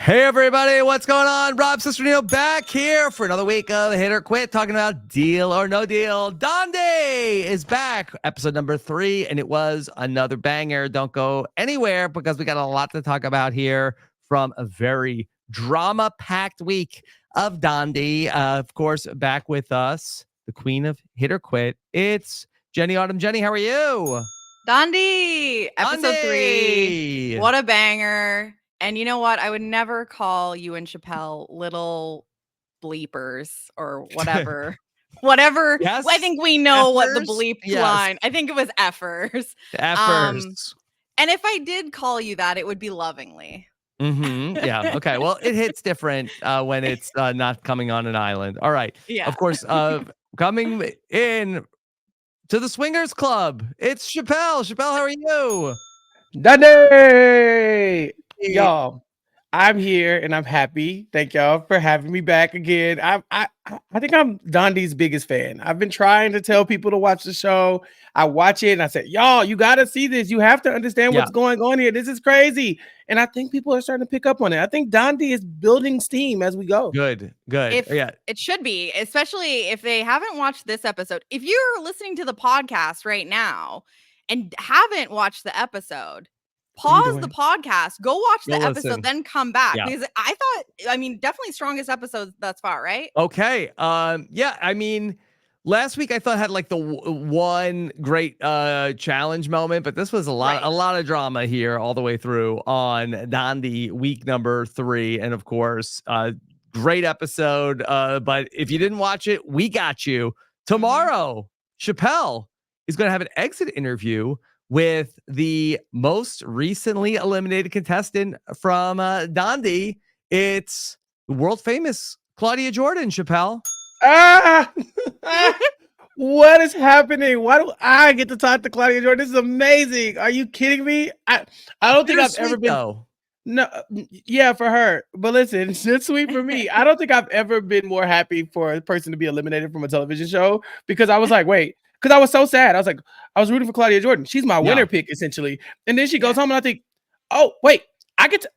Hey everybody, what's going on? Rob Cesternino back here for another week of Hit or Quit, talking about Deal or No Deal. Donde is back, episode number 3, and it was another banger. Don't go anywhere because we got a lot to talk about here from a very drama-packed week of Donde. Of course, back with us, the queen of Hit or Quit. It's Jenny Autumn. Jenny, how are you? Donde, episode 3. What a banger. And you know what? I would never call you and Chappell little bleepers or whatever. Whatever. Yes. Well, I think we know Effers? what the bleep line. Yes. I think it was effers. Effers. And if I did call you that, it would be lovingly. Yeah. Okay. Well, it hits different when it's not coming on an island. All right. Yeah. Of course, coming in to the Swingers Club, it's Chappell. Chappell, how are you? Donde! Y'all, I'm here and I'm happy. Thank y'all for having me back again. I think I'm Donde's biggest fan. I've been trying to tell people to watch the show. I watch it and I said, y'all, you got to see this. You have to understand what's going on here. This is crazy. And I think people are starting to pick up on it. I think Donde is building steam as we go. Good. It should be, especially if they haven't watched this episode. If you're listening to the podcast right now and haven't watched the episode, pause the podcast, go watch the episode, then come back. Because definitely strongest episode thus far, right? Okay. Last week I thought had like the one great challenge moment, but this was a lot of drama here all the way through on Donde week number 3, and of course, great episode. But if you didn't watch it, we got you. Tomorrow, Chappell is going to have an exit interview with the most recently eliminated contestant from Donde. It's the world famous Claudia Jordan. Chappell. What is happening? Why do I get to talk to Claudia Jordan? This is amazing. Are you kidding me? I don't think I've ever been. No, yeah, for her. But listen, it's sweet for me. I don't think I've ever been more happy for a person to be eliminated from a television show, because I was like, wait. Because I was so sad. I was rooting for Claudia Jordan. She's my winner pick, essentially. And then she goes home and I think, oh, wait, I get to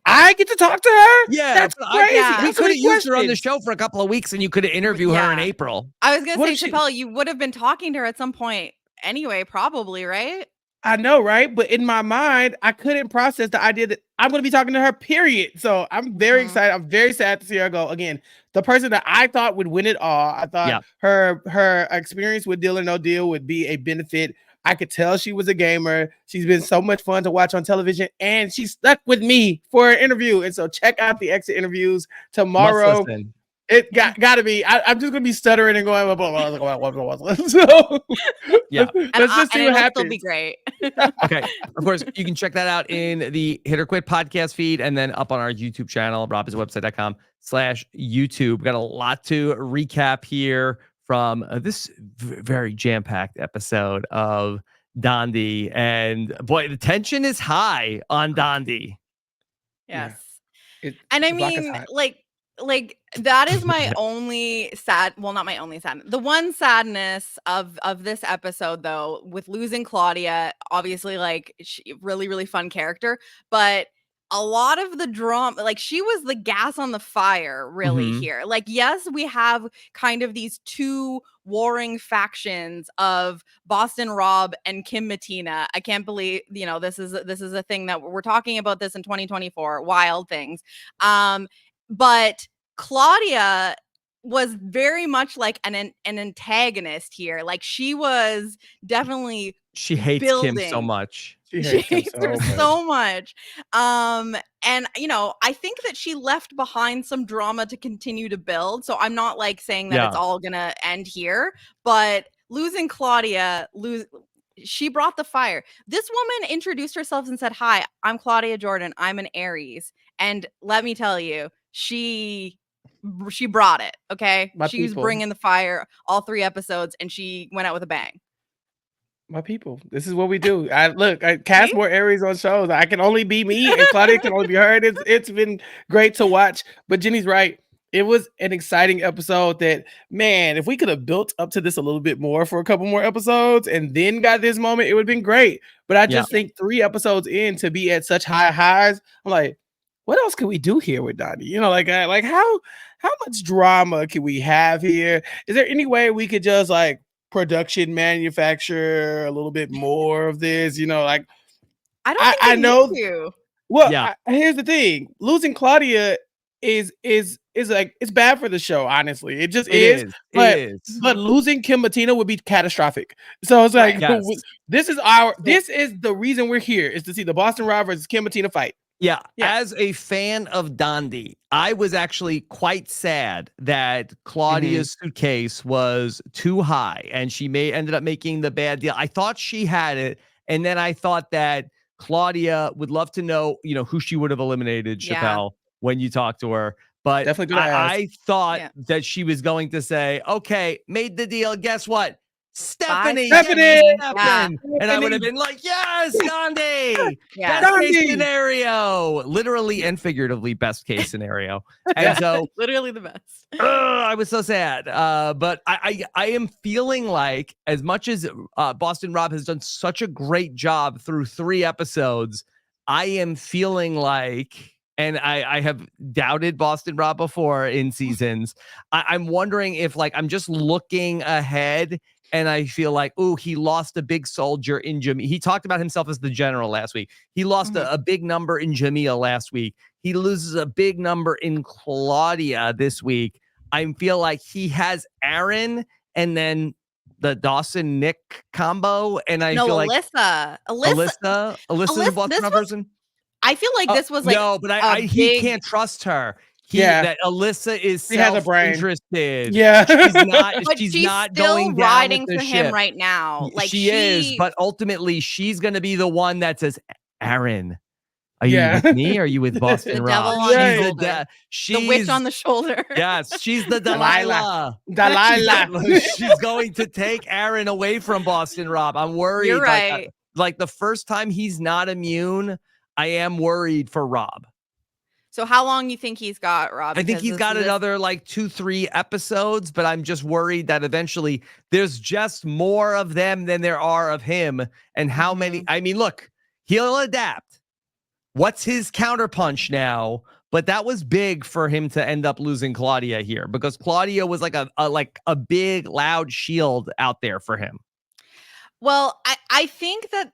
talk to her? Yeah, that's crazy. We could have used her on the show for a couple of weeks and you could have interviewed her in April. I was going to say, Chappell, you would have been talking to her at some point anyway, probably, right? I know, right? But in my mind, I couldn't process the idea that I'm going to be talking to her, period. So I'm very excited. I'm very sad to see her go. Again, the person that I thought would win it all. I thought her experience with Deal or No Deal would be a benefit. I could tell she was a gamer. She's been so much fun to watch on television, and she stuck with me for an interview. And so check out the exit interviews tomorrow. It got to be. I'm just gonna be stuttering and going. So let's just see what happens. It'll be great. Okay, of course you can check that out in the Hit or Quit podcast feed, and then up on our YouTube channel, robhasawebsite.com/YouTube. Got a lot to recap here from this very jam-packed episode of Donde, and boy, the tension is high on Donde. Yes, and I mean, like that is my only not my only sadness. The one sadness of this episode, though, with losing Claudia, obviously, like, really, really fun character, but a lot of the drama, like, she was the gas on the fire, really, here. Like, yes, we have kind of these two warring factions of Boston Rob and Kim Mattina. I can't believe, this is a thing that we're talking about this in 2024, wild things. But Claudia was very much like an antagonist here. Like, she was definitely hates Kim so much. She hates her so much. And I think that she left behind some drama to continue to build. So I'm not like saying that it's all gonna end here, but losing Claudia, she brought the fire. This woman introduced herself and said, "Hi, I'm Claudia Jordan. I'm an Aries." And let me tell you, she brought it. Okay. She was bringing the fire all 3 episodes, and she went out with a bang. My people, this is what we do. I cast more Aries on shows. I can only be me, and Claudia can only be her. It's been great to watch. But Jenny's right. It was an exciting episode that, man, if we could have built up to this a little bit more for a couple more episodes and then got this moment, it would have been great. But I just think 3 episodes in to be at such high highs, I'm like, what else can we do here with Donnie? You know, like how much drama can we have here? Is there any way we could just like production manufacture a little bit more of this? You know, like I don't think I know. Need to. Well, here's the thing: losing Claudia is like it's bad for the show. Honestly, it just is. But losing Kim Mattina would be catastrophic. So it's like this is the reason we're here is to see the Boston Rob versus Kim Mattina fight. Yeah, as a fan of Dondi, I was actually quite sad that Claudia's suitcase was too high and she ended up making the bad deal. I thought she had it, and then I thought that Claudia would love to know, who she would have eliminated, Chappell, when you talk to her. But I thought that she was going to say, okay, made the deal. Guess what? Stephanie. Yeah. And I would have been like, yes, Gandhi. Best case scenario. Literally and figuratively best case scenario. And so literally the best. I was so sad. But I am feeling like, as much as Boston Rob has done such a great job through 3 episodes, I am feeling like, and I have doubted Boston Rob before in seasons, I'm wondering if, like, I'm just looking ahead and I feel like, he lost a big soldier in Jamil. He talked about himself as the general last week. He lost a big number in Jamil last week. He loses a big number in Claudia this week. I feel like he has Aaron and then the Dawson Nick combo. And I feel like Alyssa is a Boston Rob person. I feel like this was like he can't trust her. That Alyssa is self-interested. Yeah, she's not going riding down with for him ship right now. Like she is, but ultimately she's going to be the one that says, "Aaron, are you with me? Or are you with Boston Rob?" She's the witch on the shoulder. Yes, she's the Delilah. She's going to take Aaron away from Boston Rob. I'm worried. You're right. Like the first time he's not immune, I am worried for Rob. So how long you think he's got, Rob? I think he's got another like 2-3 episodes, but I'm just worried that eventually there's just more of them than there are of him. And how many? I mean, look, he'll adapt. What's his counterpunch now? But that was big for him to end up losing Claudia here, because Claudia was like a big, loud shield out there for him. Well, I think that,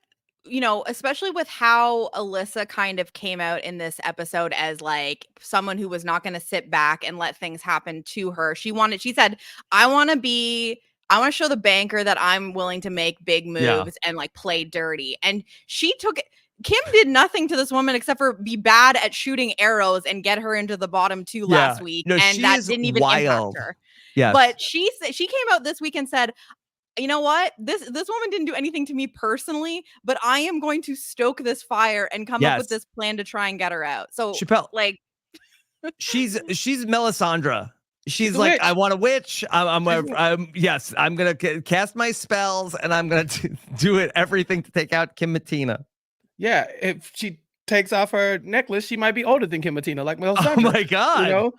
especially with how Alyssa kind of came out in this episode as like someone who was not going to sit back and let things happen to her. She said, I want to show the banker that I'm willing to make big moves and like play dirty. And she took it. Kim did nothing to this woman except for be bad at shooting arrows and get her into the bottom 2 last week. And that didn't even impact her. Yes. But she came out this week and said, you know what? This woman didn't do anything to me personally, but I am going to stoke this fire and come up with this plan to try and get her out. So Chappell, like she's Melisandre. She's like, witch. I want a witch. I'm gonna cast my spells and I'm gonna do everything to take out Kim Mattina. Yeah, if she takes off her necklace, she might be older than Kim Mattina, like Melisandre. Oh my god!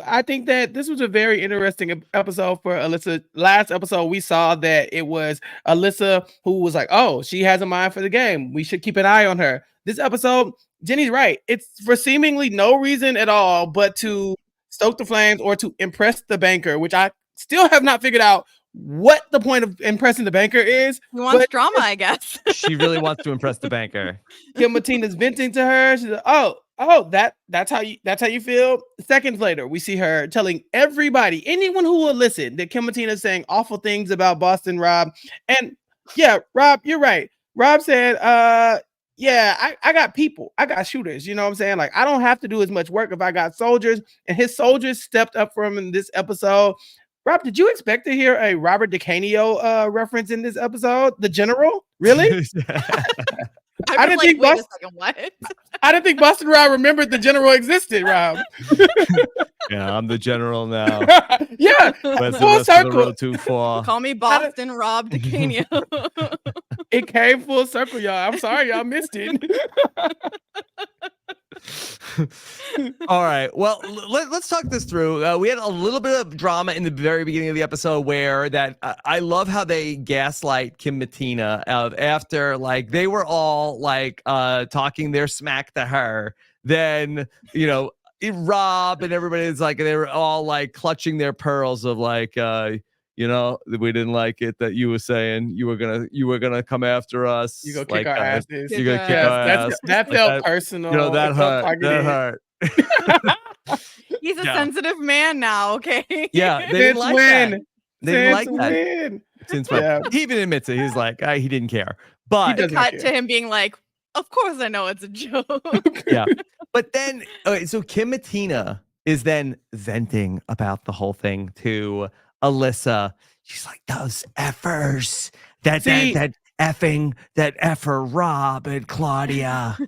I think that this was a very interesting episode for Alyssa. Last episode, we saw that it was Alyssa who was like, "Oh, she has a mind for the game. We should keep an eye on her." This episode, Jenny's right. It's for seemingly no reason at all, but to stoke the flames or to impress the banker, which I still have not figured out what the point of impressing the banker is. He wants drama, I guess. She really wants to impress the banker. Kim Mattina's venting to her. She's like, that's how you feel. Seconds later, we see her telling everybody, anyone who will listen, that Kim Mattina is saying awful things about Boston Rob. And yeah, Rob, you're right. Rob said, I got people. I got shooters. You know what I'm saying? Like, I don't have to do as much work if I got soldiers. And his soldiers stepped up for him in this episode. Rob, did you expect to hear a Robert DeCanio reference in this episode? The general? Really? I didn't think I didn't think Boston Rob remembered the general existed, Rob. Yeah, I'm the general now. Yeah, full circle. Too far. Call me Boston Rob DeCanio. It came full circle, y'all. I'm sorry y'all missed it. All right. Well, let's talk this through. We had a little bit of drama in the very beginning of the episode where I love how they gaslight Kim Mattina after like they were all like talking their smack to her. then Rob and everybody's like, they were all like clutching their pearls of like, we didn't like it that you were saying you were gonna come after us. You go kick our asses. You gonna kick our ass. That felt personal. That hurt. That hurt. He's a sensitive man now. Okay. Yeah, they didn't like that. They didn't like that. Since he even admits it, he's like, he didn't care. But he cut to him being like, "Of course, I know it's a joke." Yeah, but then so Kim Mattina is then venting about the whole thing to Alyssa. She's like, those effers, that effer Rob and Claudia.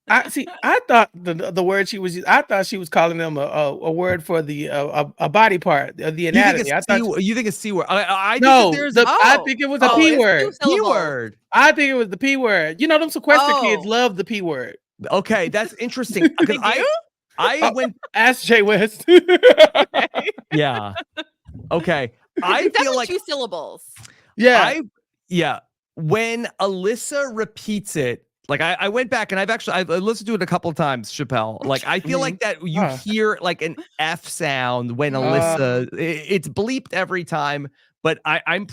I thought the word she was using, I thought she was calling them a word for the a body part, the anatomy. You think it's C word? I think it was a P word. P word. I think it was the P word. You know, them sequester kids love the P word. Okay, that's interesting. Because I went ask Jay West. Yeah. Okay. I feel like 2 syllables. Yeah. When Alyssa repeats it, like I went back and I've listened to it a couple of times, Chappell. Like I feel like that you hear like an F sound when Alyssa, it's bleeped every time, but I'm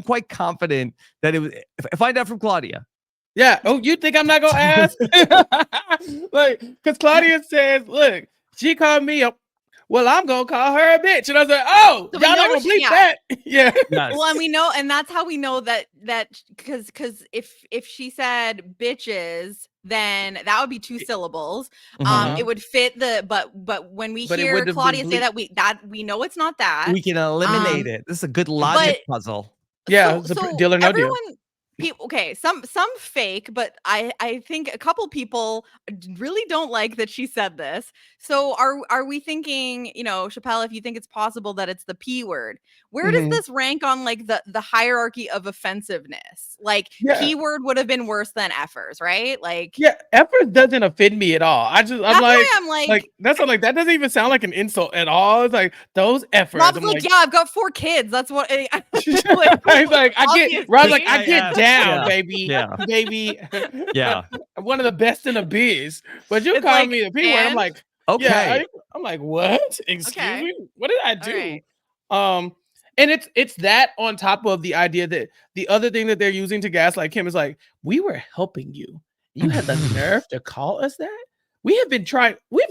quite confident that it was. Find out from Claudia. Yeah. Oh, you think I'm not gonna ask? Like, because Claudia says, "Look, she called me a." Well, I'm gonna call her a bitch, and I was like, "Oh, so y'all not gonna bleep that?" Yeah. Yes. Well, and we know, and that's how we know that because if she said bitches, then that would be 2 syllables. It would fit but when we hear Claudia say that we know it's not that. We can eliminate it. This is a good logic puzzle. Yeah, so deal or no deal. Okay, some fake, but I think a couple people really don't like that she said this. So are we thinking, Chappell, if you think it's possible that it's the P word, where does this rank on like the hierarchy of offensiveness? Like P word would have been worse than effers, right? Like effers doesn't offend me at all. I'm like that doesn't even sound like an insult at all. It's like those effers. Rob's like, I've got 4 kids. That's what Rob's like, I get down, baby. Baby. Yeah. I'm one of the best in the biz. But you call me the P word. I'm like, okay. Yeah, I'm like, what? Excuse me? What did I do? Right. And it's that on top of the idea that the other thing that they're using to gaslight Kim is like, we were helping you. You had the nerve to call us that? We've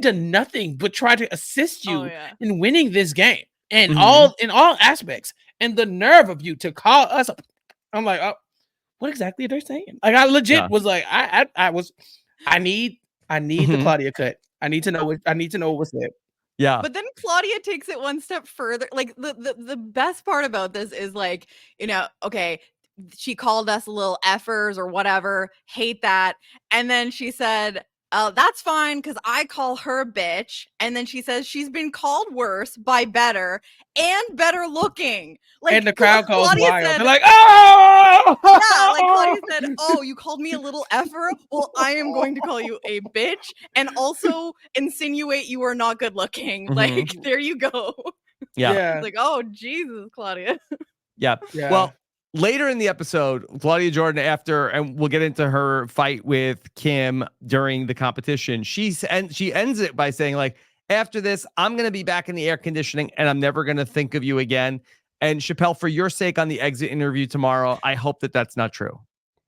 done nothing but try to assist you in winning this game and in all aspects. And the nerve of you to call us up. I'm like, oh, what exactly are they saying? Like I legit was like, I need the Claudia cut. I need to know what was said. Yeah. But then Claudia takes it one step further. Like the best part about this is like, okay, she called us little effers or whatever, hate that. And then she said, that's fine because I call her bitch. And then she says she's been called worse by better and better looking. Like, and the crowd calls wild. Said, they're like, oh! Yeah, like Claudia said, oh, you called me a little effer? Well, I am going to call you a bitch and also insinuate you are not good looking. Like, there you go. Yeah. It's like, oh, Jesus, Claudia. Yeah. Well, later in the episode, Claudia Jordan, and we'll get into her fight with Kim during the competition, she ends it by saying, like, after this, I'm going to be back in the air conditioning and I'm never going to think of you again. And Chappell, for your sake on the exit interview tomorrow, I hope that that's not true.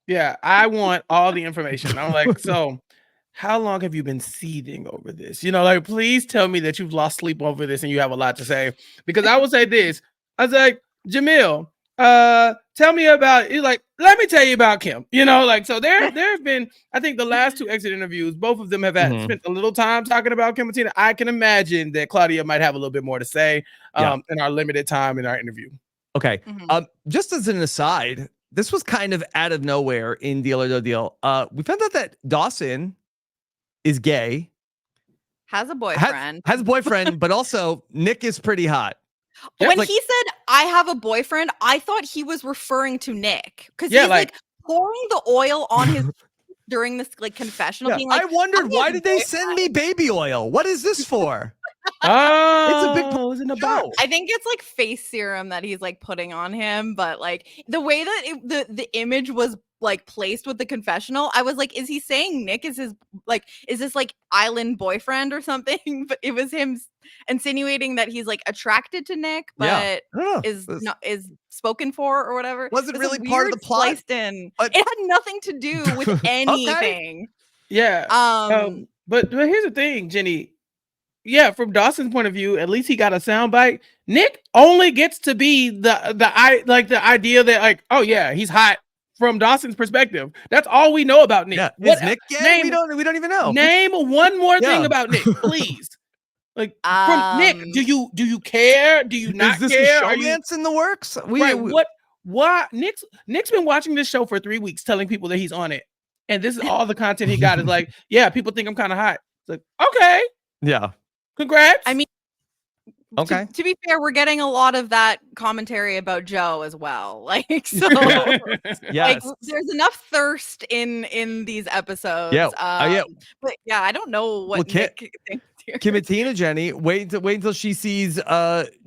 Yeah, I want all the information. I'm like, so how long have you been seething over this? Like, please tell me that you've lost sleep over this and you have a lot to say. Because I will say this. I was like, Jamil, tell me about it. Like, let me tell you about Kim. So there have been, I think the last 2 exit interviews, both of them have spent a little time talking about Kim Mattina. I can imagine that Claudia might have a little bit more to say in our limited time in our interview. Okay. Just as an aside, this was kind of out of nowhere in Deal or No Deal. We found out that Dawson is gay. Has a boyfriend. Has a boyfriend, but also Nick is pretty hot. When he said, I have a boyfriend, I thought he was referring to Nick. Because he's like pouring the oil on his during this like confessional. Being like, I wondered, why did they send me baby oil? What is this for? Oh, it's a big in the box. I think it's like face serum that he's like putting on him. But like the way that the image was like placed with the confessional, I was like, is he saying Nick is his like, is this like island boyfriend or something? But it was him insinuating that he's like attracted to Nick, but is spoken for or whatever. Wasn't It was really part of the plot. Spliced in. It had nothing to do with anything. Yeah. But here's the thing, Jenny. Yeah, from Dawson's point of view, at least he got a soundbite. Nick only gets to be the idea that like, oh yeah, he's hot from Dawson's perspective. That's all we know about Nick. Yeah. What Nick gay? We don't even know. Name one more thing about Nick, please. Like from Nick, do you care? Do you not care? Is this a showmance in the works? What? Nick's been watching this show for 3 weeks, telling people that he's on it, and this is all the content he got. Is like, yeah, people think I'm kind of hot. It's like, okay, yeah. Congrats. I mean, okay. To be fair, we're getting a lot of that commentary about Joe as well. Like, so yes. Like, there's enough thirst in these episodes. Yeah. But yeah, I don't know what Nick thinks here. Kim and Tina, Jenny, wait until she sees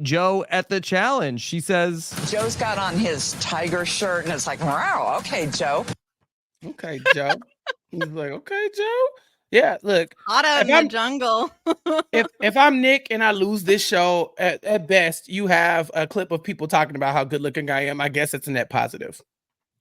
Joe at the challenge. She says Joe's got on his tiger shirt and it's like, wow, okay, Joe. Okay, Joe. He's like, okay, Joe. Yeah, look. Hot out in the jungle. if I'm Nick and I lose this show, at best, you have a clip of people talking about how good looking I am. I guess it's a net positive.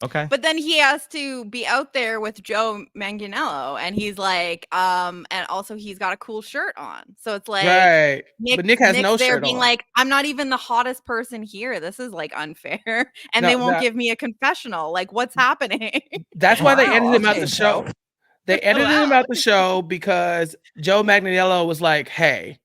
Okay. But then he has to be out there with Joe Manganiello, and he's like, and also he's got a cool shirt on. So it's like, right. But Nick has no shirt on. Being like, I'm not even the hottest person here. This is like unfair. And they won't give me a confessional. Like, what's happening? That's why they edited him out the show. They edited him out the show because Joe Manganiello was like, hey,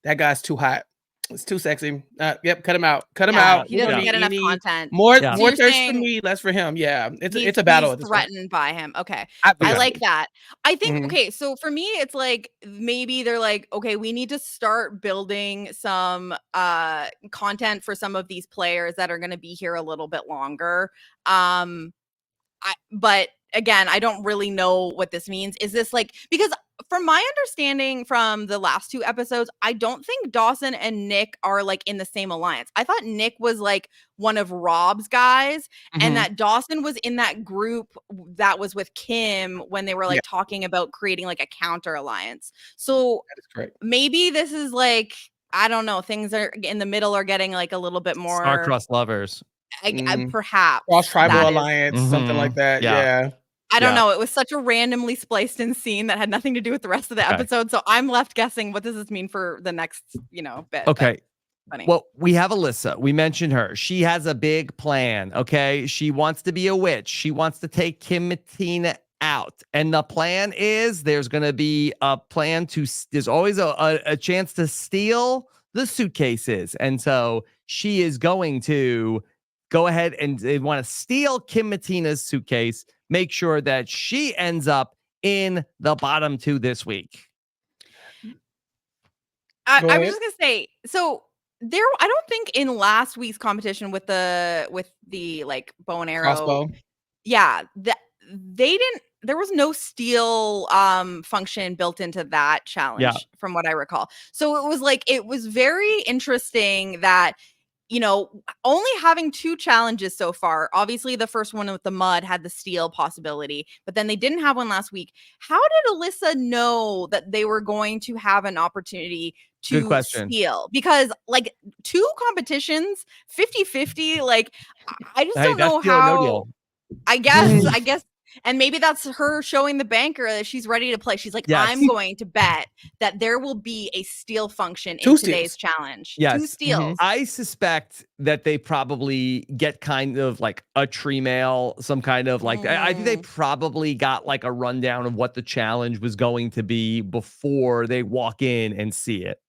that guy's too hot. It's too sexy. Yep, cut him out. Cut him out. He doesn't get enough content. More thirst for me, less for him. Yeah, it's a battle. He's threatened by him. Okay, I like that. I think okay. So for me, it's like maybe they're like, okay, we need to start building some content for some of these players that are going to be here a little bit longer. But again, I don't really know what this means. Is this like, because from my understanding from the last 2 episodes, I don't think Dawson and Nick are like in the same alliance. I thought Nick was like one of Rob's guys and that Dawson was in that group that was with Kim when they were like talking about creating like a counter alliance. So maybe this is like, I don't know, things are in the middle are getting like a little bit more star-crossed lovers. Perhaps cross tribal alliance, something like that. Yeah. I don't know. It was such a randomly spliced in scene that had nothing to do with the rest of the episode. So I'm left guessing, what does this mean for the next, bit? Okay. Well, we have Alyssa. We mentioned her. She has a big plan. Okay. She wants to be a witch. She wants to take Kim and Tina out. And the plan is there's going to be a plan there's always a chance to steal the suitcases. And so she is going to go ahead and they want to steal Kim and Tina's suitcase. Make sure that she ends up in the bottom 2 this week. I was just gonna say, so I don't think in last week's competition with the like bow and arrow, crossbow. Yeah, there was no steal function built into that challenge from what I recall. So it was very interesting that, only having 2 challenges so far. Obviously, the first one with the mud had the steal possibility, but then they didn't have one last week. How did Alyssa know that they were going to have an opportunity to steal? Because like 2 competitions, 50-50, like I just don't know how. No deal. I guess. And maybe that's her showing the banker that she's ready to play. She's like, I'm going to bet that there will be a steal function in today's challenge. Yes. 2 steals. I suspect that they probably get kind of like a tree mail, some kind of like, I think they probably got like a rundown of what the challenge was going to be before they walk in and see it.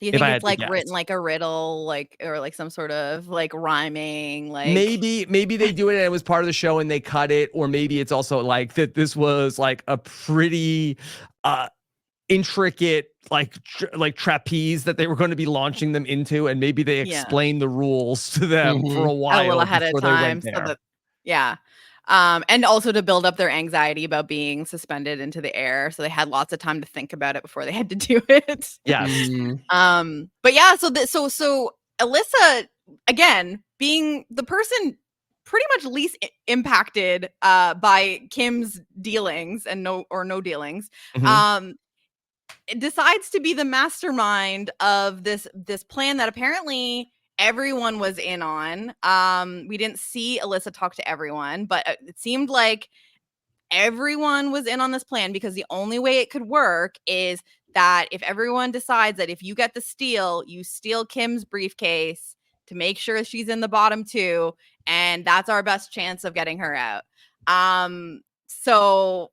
Do you think it's like written like a riddle, like, or like some sort of like rhyming, like maybe they do it and it was part of the show and they cut it, or maybe it's also like that this was like a pretty intricate like trapeze that they were going to be launching them into, and maybe they explained the rules to them for a while, a little ahead of time, so that, and also to build up their anxiety about being suspended into the air. So they had lots of time to think about it before they had to do it. Yes. But yeah, so Alyssa, again, being the person pretty much least impacted by Kim's dealings and no dealings, decides to be the mastermind of this plan that apparently everyone was in on. We didn't see Alyssa talk to everyone, but it seemed like everyone was in on this plan, because the only way it could work is that if everyone decides that if you get the steal, you steal Kim's briefcase to make sure she's in the bottom 2, and that's our best chance of getting her out. So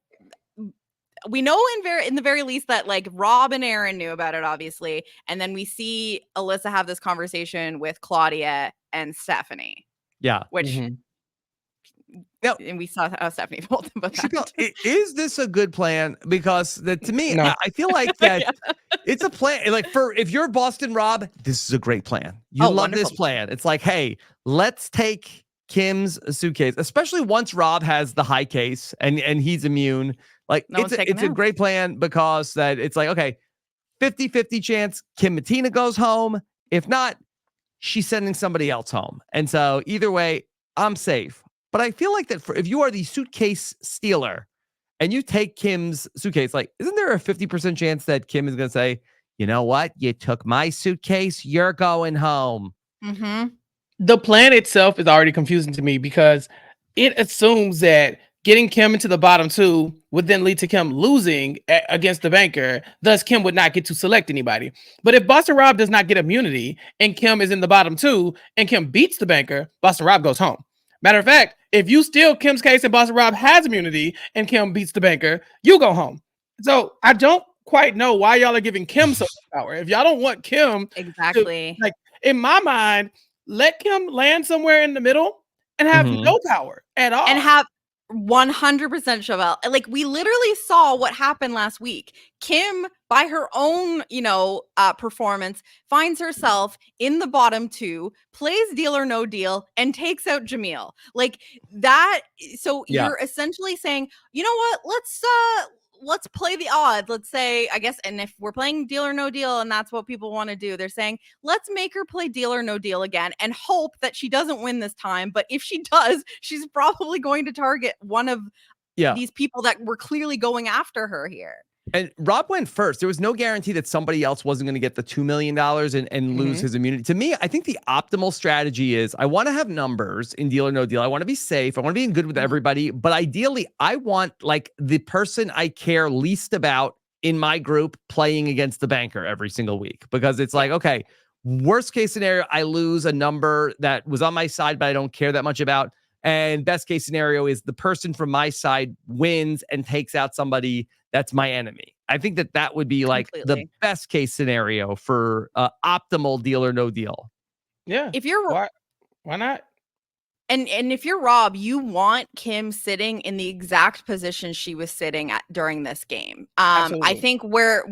we know in the very least that like Rob and Aaron knew about it, obviously, and then we see Alyssa have this conversation with Claudia and Stephanie. Yeah, which. Yep. And we saw how Stephanie felt about that. Is this a good plan? Because to me, I feel like that it's a plan. Like if you're Boston Rob, this is a great plan. You love this plan. It's like, hey, let's take Kim's suitcase, especially once Rob has the high case and he's immune. Like it's a great plan, because that it's like, okay, 50-50 chance Kim Mattina goes home. If not, she's sending somebody else home. And so either way, I'm safe. But I feel like that if you are the suitcase stealer and you take Kim's suitcase, like, isn't there a 50% chance that Kim is going to say, you know what? You took my suitcase. You're going home. The plan itself is already confusing to me, because it assumes that getting Kim into the bottom 2 would then lead to Kim losing against the banker. Thus, Kim would not get to select anybody. But if Boston Rob does not get immunity and Kim is in the bottom 2 and Kim beats the banker, Boston Rob goes home. Matter of fact, if you steal Kim's case and Boston Rob has immunity and Kim beats the banker, you go home. So I don't quite know why y'all are giving Kim so much power. If y'all don't want Kim, exactly, like in my mind, let Kim land somewhere in the middle and have no power at all, and have 100% Chappell. Like, we literally saw what happened last week. Kim, by her own, performance, finds herself in the bottom 2, plays Deal or No Deal, and takes out Jamil. Like that. So you're essentially saying, you know what? Let's play the odds. Let's say, I guess, and if we're playing Deal or No Deal and that's what people want to do, they're saying, let's make her play Deal or No Deal again and hope that she doesn't win this time. But if she does, she's probably going to target one of these people that were clearly going after her here. And Rob went first. There was no guarantee that somebody else wasn't going to get the $2 million and lose his immunity. To me, I think the optimal strategy is I want to have numbers in Deal or No Deal. I want to be safe. I want to be in good with everybody. But ideally, I want like the person I care least about in my group playing against the banker every single week. Because it's like, okay, worst case scenario, I lose a number that was on my side, but I don't care that much about. And best case scenario is the person from my side wins and takes out somebody that's my enemy. I think that would be like the best case scenario for optimal Deal or No Deal. Yeah. If you're why not? And if you're Rob, you want Kim sitting in the exact position she was sitting at during this game. I think where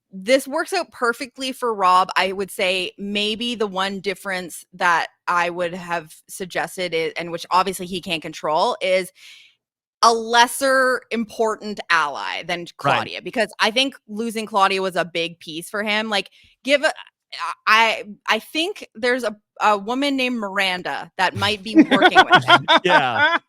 this works out perfectly for Rob. I would say maybe the one difference that I would have suggested is, and which obviously he can't control, is a lesser important ally than Claudia, because I think losing Claudia was a big piece for him. Like, I think there's a woman named Miranda that might be working with him. Yeah.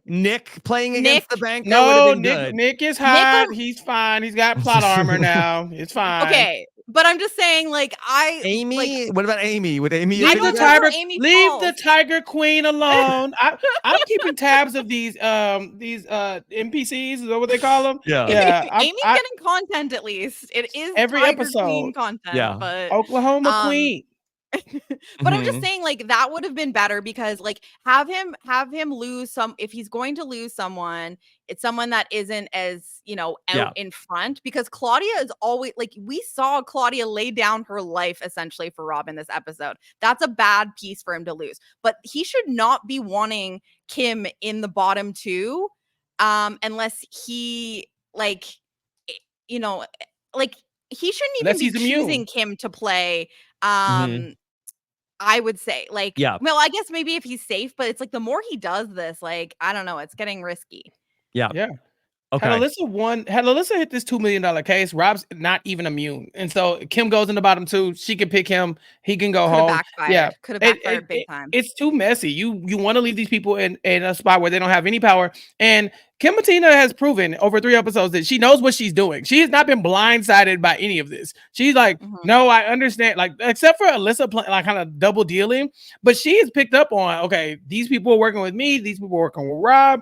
Nick playing against the bank. No, Nick is hot. He's fine. He's got plot armor now. It's fine. Okay. But I'm just saying, like, Amy. What about Amy? With Amy, leave the Tiger Queen alone. I'm keeping tabs of these NPCs. Is that what they call them? Yeah. Amy's getting content at least. It is every Tiger episode Queen content. Yeah. But Oklahoma Queen. But I'm just saying, like, that would have been better, because like have him lose if he's going to lose someone, it's someone that isn't as out in front, because Claudia is always, like, we saw Claudia lay down her life essentially for Rob in this episode. That's a bad piece for him to lose, but he should not be wanting Kim in the bottom 2 unless he he shouldn't even be choosing Kim to play. I would say, like, well, I guess maybe if he's safe, but it's like the more he does this, like, I don't know, it's getting risky. Yeah. Okay. Had Alyssa hit this $2 million case, Rob's not even immune. And so Kim goes in the bottom 2. She can pick him. He can go home. Backfired. Could have backfired big time. It's too messy. You want to leave these people in a spot where they don't have any power. And Kim Mattina has proven over 3 episodes that she knows what she's doing. She has not been blindsided by any of this. She's like, no, I understand. Like, except for Alyssa like kind of double dealing, but she has picked up on, okay, these people are working with me. These people are working with Rob.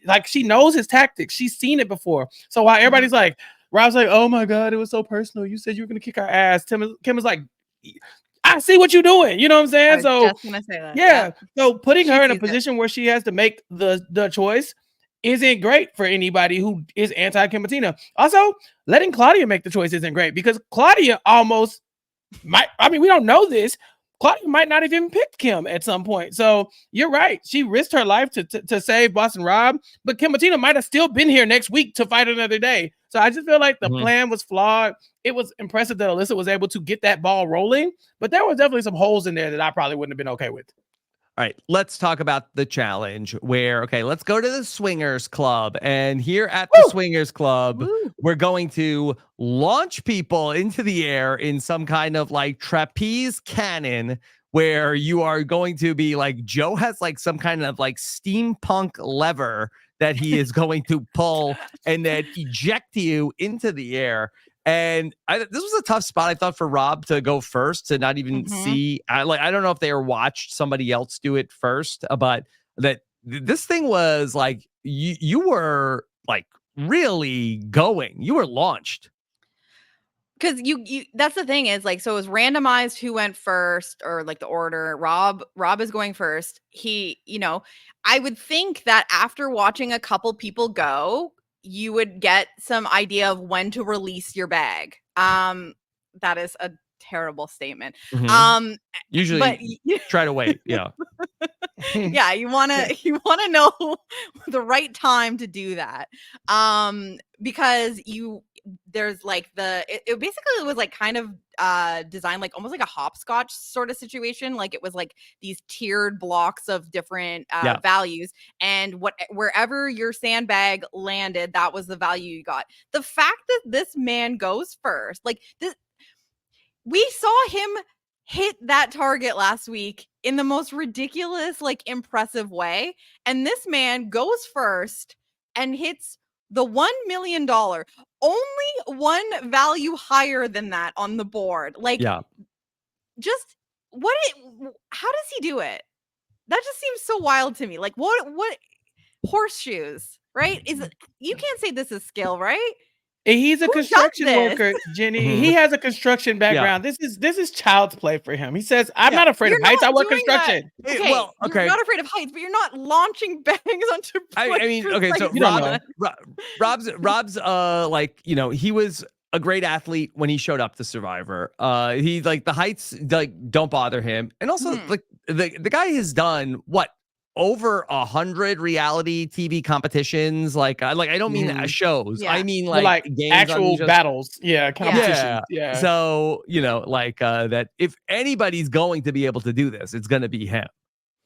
Like, she knows his tactics. She's seen it before. So while everybody's like, Rob's like, oh my God, it was so personal. You said you were going to kick our ass. Kim is like, I see what you're doing. You know what I'm saying? So just gonna say that. Yeah. So putting her in a position where she has to make the choice isn't great for anybody who is anti-Kim Mattina. Also, letting Claudia make the choice isn't great because Claudia almost might, I mean, we don't know this. Claudia might not have even picked Kim at some point. So you're right. She risked her life to save Boston Rob, but Kim Mattina might have still been here next week to fight another day. So I just feel like the plan was flawed. It was impressive that Alyssa was able to get that ball rolling, but there was definitely some holes in there that I probably wouldn't have been okay with. All right, let's talk about the challenge where, okay, let's go to the Swingers Club. And here at the Swingers Club, we're going to launch people into the air in some kind of like trapeze cannon where you are going to be like, Joe has like some kind of like steampunk lever that he is going to pull and then eject you into the air. And this was a tough spot, I thought, for Rob to go first, to not even see. I don't know if they watched somebody else do it first, but that this thing was like you were like really going. You were launched. Because you that's the thing is like, so it was randomized who went first, or like the order. Rob is going first. He, I would think that after watching a couple people go, you would get some idea of when to release your bag. That is a terrible statement. Usually but try to wait. Yeah. Yeah, you want to know the right time to do that. Because there's like it basically was like kind of designed like almost like a hopscotch sort of situation. Like it was like these tiered blocks of different values, and wherever your sandbag landed, that was the value you got. The fact that this man goes first, like this, we saw him hit that target last week in the most ridiculous, like impressive way, and this man goes first and hits the $1 million. Only one value higher than that on the board. Like, just how does he do it? That just seems so wild to me. Like, what horseshoes, right? You can't say this is skill, right? He's a construction worker, Jenny. He has a construction background. This is child's play for him. He says, I'm not afraid of heights. I work construction. Okay, you're not afraid of heights, but you're not launching bags onto so Rob's like, he was a great athlete when he showed up to Survivor. He like the heights like don't bother him. And also like the guy has done over 100 reality TV competitions. Like I don't mean shows. I mean like games, actual battles. Yeah, competitions. Yeah. So that if anybody's going to be able to do this, it's going to be him.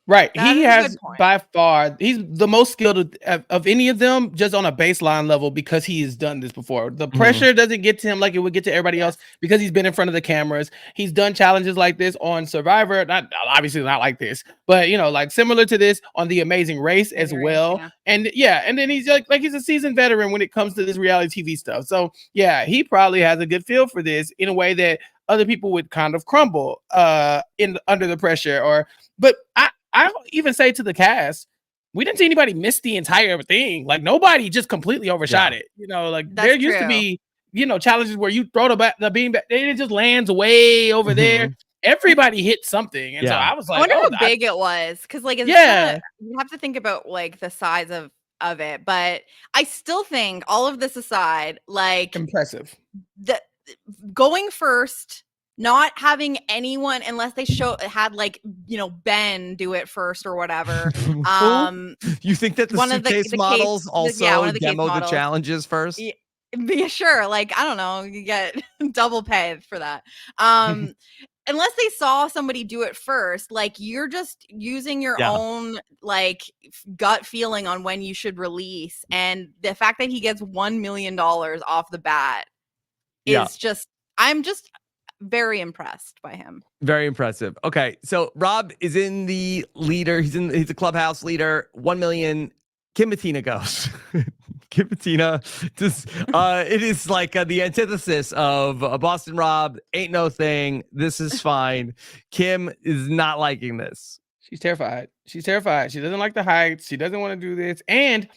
Right. He has by far, he's the most skilled of any of them, just on a baseline level, because he has done this before. The pressure doesn't get to him like it would get to everybody else because he's been in front of the cameras. He's done challenges like this on Survivor, obviously not like this, but like similar to this on The Amazing Race as well. And then he's like he's a seasoned veteran when it comes to this reality TV stuff. So yeah, he probably has a good feel for this in a way that other people would kind of crumble under the pressure. But I'll even say to the cast, we didn't see anybody miss the entire thing. Like nobody just completely overshot it. Like there used to be, challenges where you throw the beanbag, it just lands way over there. Everybody hit something. And so I was like, I wonder how big it was. Cause like, you have to think about like the size of it, but I still think all of this aside, like impressive. Going first, not having anyone unless they had like Ben do it first or whatever. You think that the suitcase models also demoed the challenges first? Yeah, sure. Like I don't know, you get double pay for that. unless they saw somebody do it first, like you're just using your own like gut feeling on when you should release. And the fact that he gets $1 million off the bat is just, I'm just very impressed by him. Very impressive. Okay, so Rob is in the leader. He's a clubhouse leader. 1 million. Kim Bettina goes. Kim Bettina, just it is like the antithesis of Boston Rob. Ain't no thing. This is fine. Kim is not liking this. She's terrified. She's terrified. She doesn't like the heights. She doesn't want to do this. And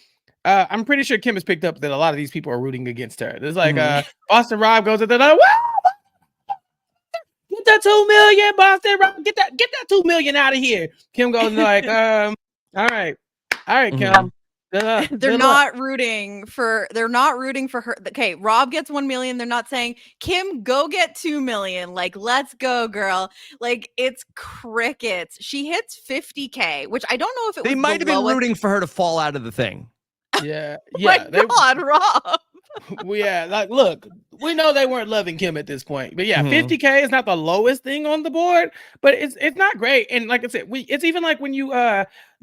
I'm pretty sure Kim has picked up that a lot of these people are rooting against her. There's like Boston Rob goes at the get that 2 million, Boston Rob. Get that 2 million out of here. Kim goes like, all right, Kim. They're not rooting for her. Okay, Rob gets 1 million. They're not saying, Kim, go get 2 million. Like, let's go, girl. Like, it's crickets. She hits 50K, which I don't know if they might have been rooting for her to fall out of the thing. Yeah. My God, Rob. Like, look, we know they weren't loving Kim at this point, but 50K is not the lowest thing on the board, but it's not great. And like I said, it's even like when you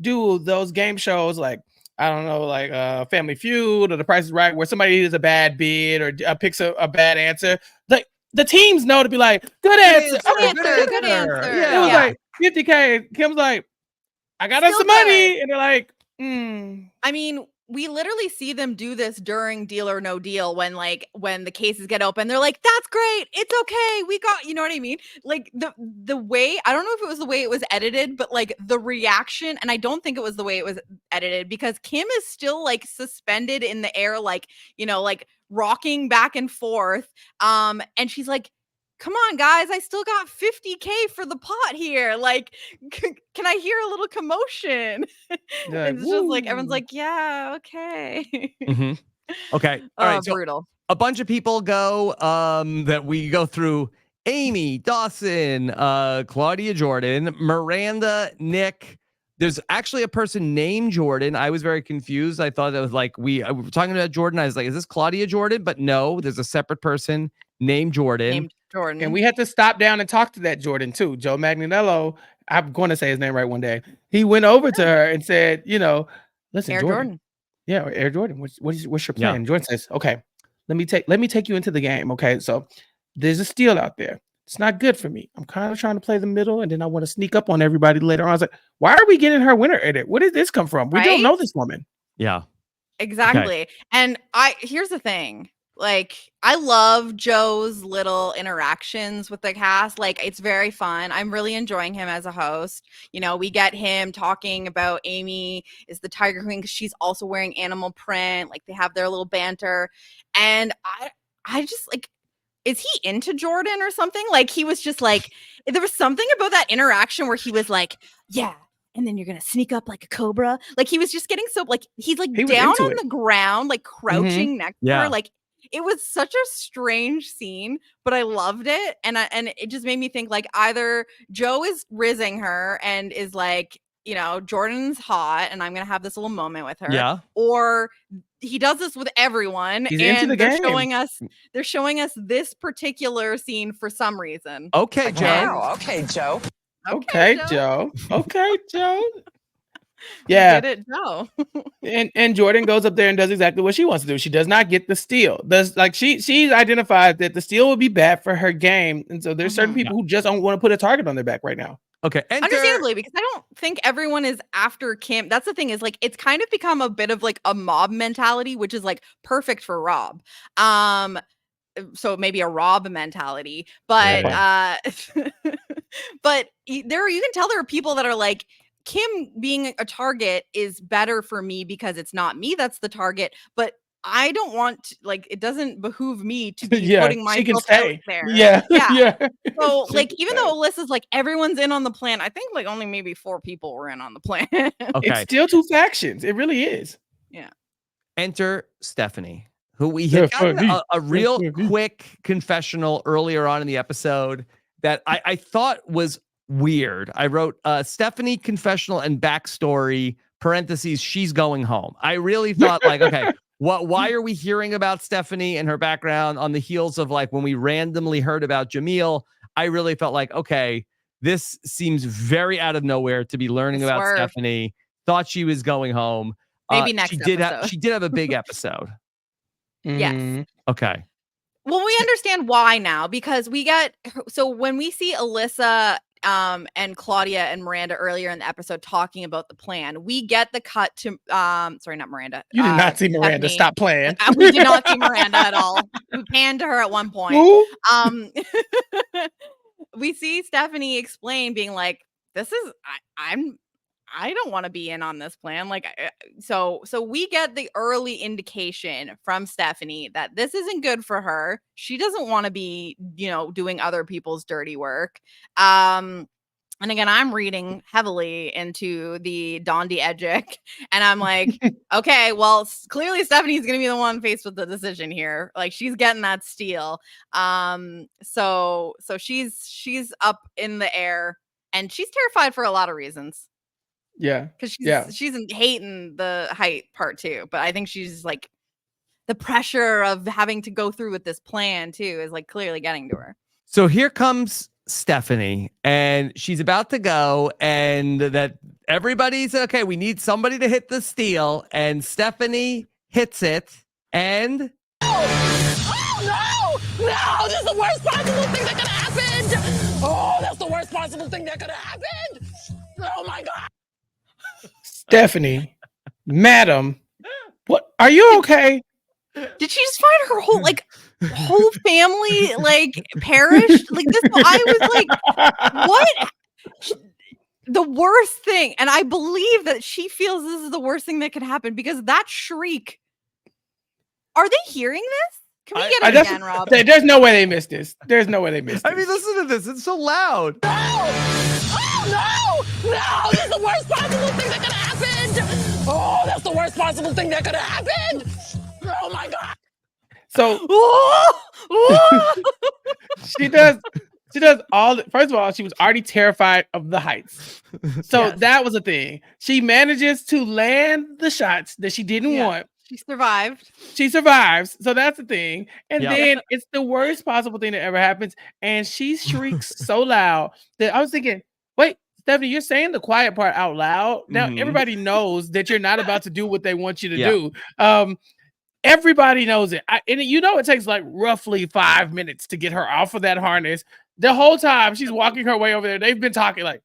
do those game shows, like I don't know, like Family Feud or The Price is Right, where somebody does a bad bid or picks a bad answer. Like the teams know to be like, good answer. Good answer. Yeah. It was like 50K. Kim's like, I got us some money, and they're like, I mean, we literally see them do this during Deal or No Deal when the cases get open. They're like, that's great. It's okay. We got, you know what I mean? Like the way, I don't know if it was the way it was edited, but like the reaction, and I don't think it was the way it was edited because Kim is still like suspended in the air, like, you know, like rocking back and forth. And she's like, come on, guys, I still got 50K for the pot here. Like, can I hear a little commotion? And it's just like, everyone's like, yeah, okay. Okay. All right. So brutal. A bunch of people go that we go through: Amy, Dawson, Claudia, Jordan, Miranda, Nick. There's actually a person named Jordan. I was very confused. I thought it was like we were talking about Jordan. I was like, is this Claudia Jordan? But no, there's a separate person named Jordan. And we had to stop down and talk to that Jordan too. Joe Magnanello, I'm going to say his name right one day. He went over to her and said, you know, listen, Jordan. Yeah, Air Jordan. What's your plan? Yeah. Jordan says, okay, let me take you into the game. Okay, so there's a steal out there. It's not good for me. I'm kind of trying to play the middle, and then I want to sneak up on everybody later on. I was like, why are we getting her winner edit? Where did this come from? We don't know this woman. Yeah. Exactly. Okay. And here's the thing. Like, I love Joe's little interactions with the cast. Like, it's very fun. I'm really enjoying him as a host. You know, we get him talking about Amy is the Tiger Queen because she's also wearing animal print. Like, they have their little banter. And I just, like, is he into Jordan or something? Like, he was just like, there was something about that interaction where he was like, yeah. And then you're going to sneak up like a cobra. Like, he was just getting so, like, he's like down on the ground, like crouching next to her. Like, it was such a strange scene, but I loved it. And it just made me think, like, either Joe is rizzing her and is like, you know, Jordan's hot and I'm going to have this little moment with her. Yeah. Or he does this with everyone. He's into the game. They're showing us this particular scene for some reason. Okay, Joe. Wow. Okay, Joe. Okay, Joe. Okay, Joe. Yeah. Did it, Joe. and Jordan goes up there and does exactly what she wants to do. She does not get the steal. She's identified that the steal would be bad for her game. And so there's certain people who just don't want to put a target on their back right now. Okay. Understandably, because I don't think everyone is after Kim. That's the thing, is like it's kind of become a bit of like a mob mentality, which is like perfect for Rob. So maybe a Rob mentality, but but you can tell there are people that are like, Kim being a target is better for me because it's not me that's the target, but I don't want to, like, it doesn't behoove me to be putting myself out there. Yeah. So like, even though Alyssa's like, everyone's in on the plan, I think like only maybe 4 people were in on the plan. It's still 2 factions. It really is. Yeah. Enter Stephanie, who we had a real quick confessional earlier on in the episode that I thought was weird. I wrote Stephanie confessional and backstory parentheses she's going home. I really thought like, okay, why are we hearing about Stephanie and her background on the heels of like when we randomly heard about Jamil? I really felt like, okay, this seems very out of nowhere to be learning about Stephanie. Thought she was going home. Maybe next episode. She did have a big episode. Yes. Okay. Well, we understand why now, because so when we see Alyssa and Claudia and Miranda earlier in the episode talking about the plan, we get the cut to sorry, not Miranda. You did not see Miranda. Stephanie. Stop playing. We did not see Miranda at all. We panned to her at one point. We see Stephanie explain, being like, this is I don't want to be in on this plan. Like, so we get the early indication from Stephanie that this isn't good for her. She doesn't want to be, doing other people's dirty work. And again, I'm reading heavily into the Dondi Edgic, and I'm like, okay, well, clearly Stephanie's going to be the one faced with the decision here. Like, she's getting that steal. So she's up in the air, and she's terrified for a lot of reasons. Yeah, because she's hating the height part too, but I think she's like, the pressure of having to go through with this plan too is like clearly getting to her. So here comes Stephanie, and she's about to go, and that everybody's okay. We need somebody to hit the steal, and Stephanie hits it, and no! This is the worst possible thing that could have happened. Oh, that's the worst possible thing that could have happened. Oh my God. Stephanie, madam, what? Are you okay? Did she just find her whole family perished? Like this, I was like, what? The worst thing, and I believe that she feels this is the worst thing that could happen, because that shriek. Are they hearing this? Can we get it again, Rob? There's no way they missed this. There's no way they missed this. I mean, listen to this. It's so loud. No! Oh, no! This is the worst possible thing that could have happened. Oh, that's the worst possible thing that could have happened. Oh, my God. So she does all. First of all, she was already terrified of the heights. So that was a thing. She manages to land the shots that she didn't want. She survived. She survives. So that's the thing. And then it's the worst possible thing that ever happens. And she shrieks so loud that I was thinking, wait, Stephanie, you're saying the quiet part out loud. Now everybody knows that you're not about to do what they want you to do. Everybody knows it. And it takes like roughly 5 minutes to get her off of that harness. The whole time she's walking her way over there, they've been talking like,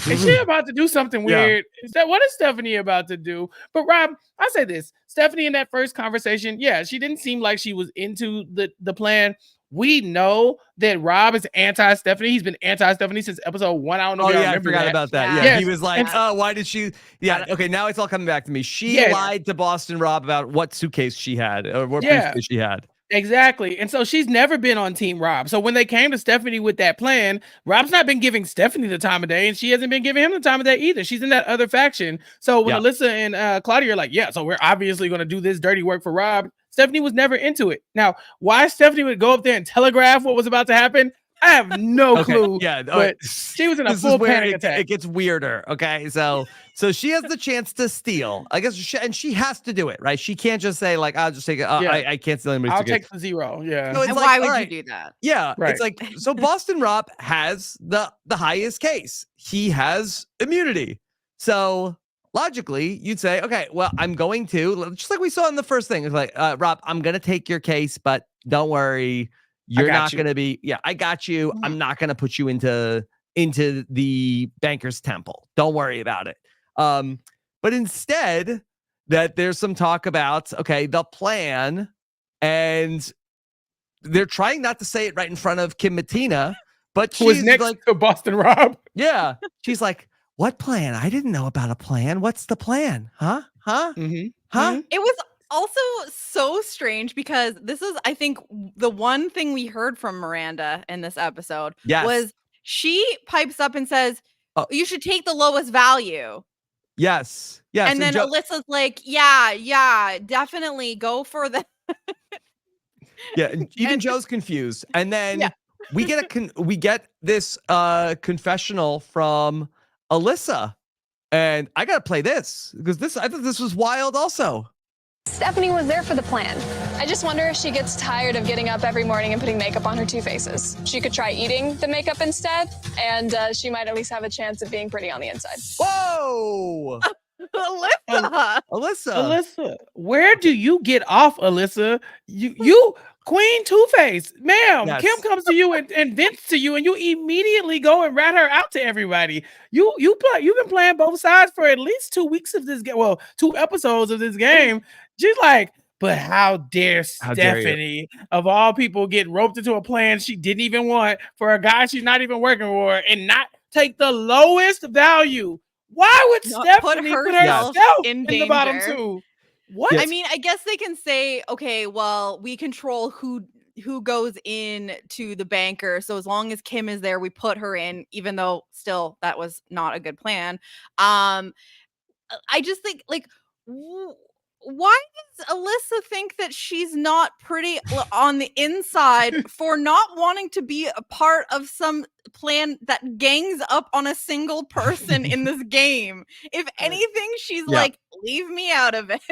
is she about to do something weird? What is Stephanie about to do? But Rob, I say this, Stephanie in that first conversation, she didn't seem like she was into the plan. We know that Rob is anti-Stephanie. He's been anti-Stephanie since episode 1. I don't know if y'all remember I forgot about that. Yes. He was like, why did she? Okay, now it's all coming back to me. She lied to Boston Rob about what suitcase she had or what briefcase she had. Exactly. And so she's never been on Team Rob. So when they came to Stephanie with that plan, Rob's not been giving Stephanie the time of day, and she hasn't been giving him the time of day either. She's in that other faction. So when Alyssa and Claudia are like, so we're obviously going to do this dirty work for Rob, Stephanie was never into it. Now, why Stephanie would go up there and telegraph what was about to happen, I have no clue. But she was in a full panic attack. It gets weirder. Okay, so she has the chance to steal. I guess, and she has to do it, right? She can't just say like, "I'll just take it." I can't steal anybody's. I'll take the 0. Yeah. So and why would you do that? Yeah, it's like, so Boston Rob has the highest case. He has immunity. So logically, you'd say, okay, well, I'm going to, just like we saw in the first thing. It's like, Rob, I'm going to take your case, but don't worry. You're not going to be, I got you. I'm not going to put you into the banker's temple. Don't worry about it. But instead, that there's some talk about, okay, the plan, and they're trying not to say it right in front of Kim Mattina, but she's next to Boston Rob. Yeah. She's like, what plan? I didn't know about a plan. What's the plan? Huh? It was also so strange, because this is, I think, the one thing we heard from Miranda in this episode was she pipes up and says, you should take the lowest value. Yes. And then Alyssa's like, yeah, definitely go for the. Even Joe's confused. And then we get this confessional from Alyssa. And I got to play this, because I thought this was wild also. Stephanie was there for the plan. I just wonder if she gets tired of getting up every morning and putting makeup on her two faces. She could try eating the makeup instead, and she might at least have a chance of being pretty on the inside. Whoa! Alyssa, where do you get off, Alyssa? You Queen Two-Face, ma'am. Yes. Kim comes to you and vents to you, and you immediately go and rat her out to everybody. You've been playing both sides for at least 2 weeks of this game. Well, 2 episodes of this game. She's like, but how dare Stephanie, of all people, get roped into a plan she didn't even want for a guy she's not even working for and not take the lowest value? Why would Stephanie put herself in the bottom 2? What? Yes. I mean, I guess they can say, okay, well, we control who goes in to the banker. So as long as Kim is there, we put her in, even though still that was not a good plan. I just think, like, why does Alyssa think that she's not pretty on the inside for not wanting to be a part of some plan that gangs up on a single person in this game? If anything, she's like, leave me out of it.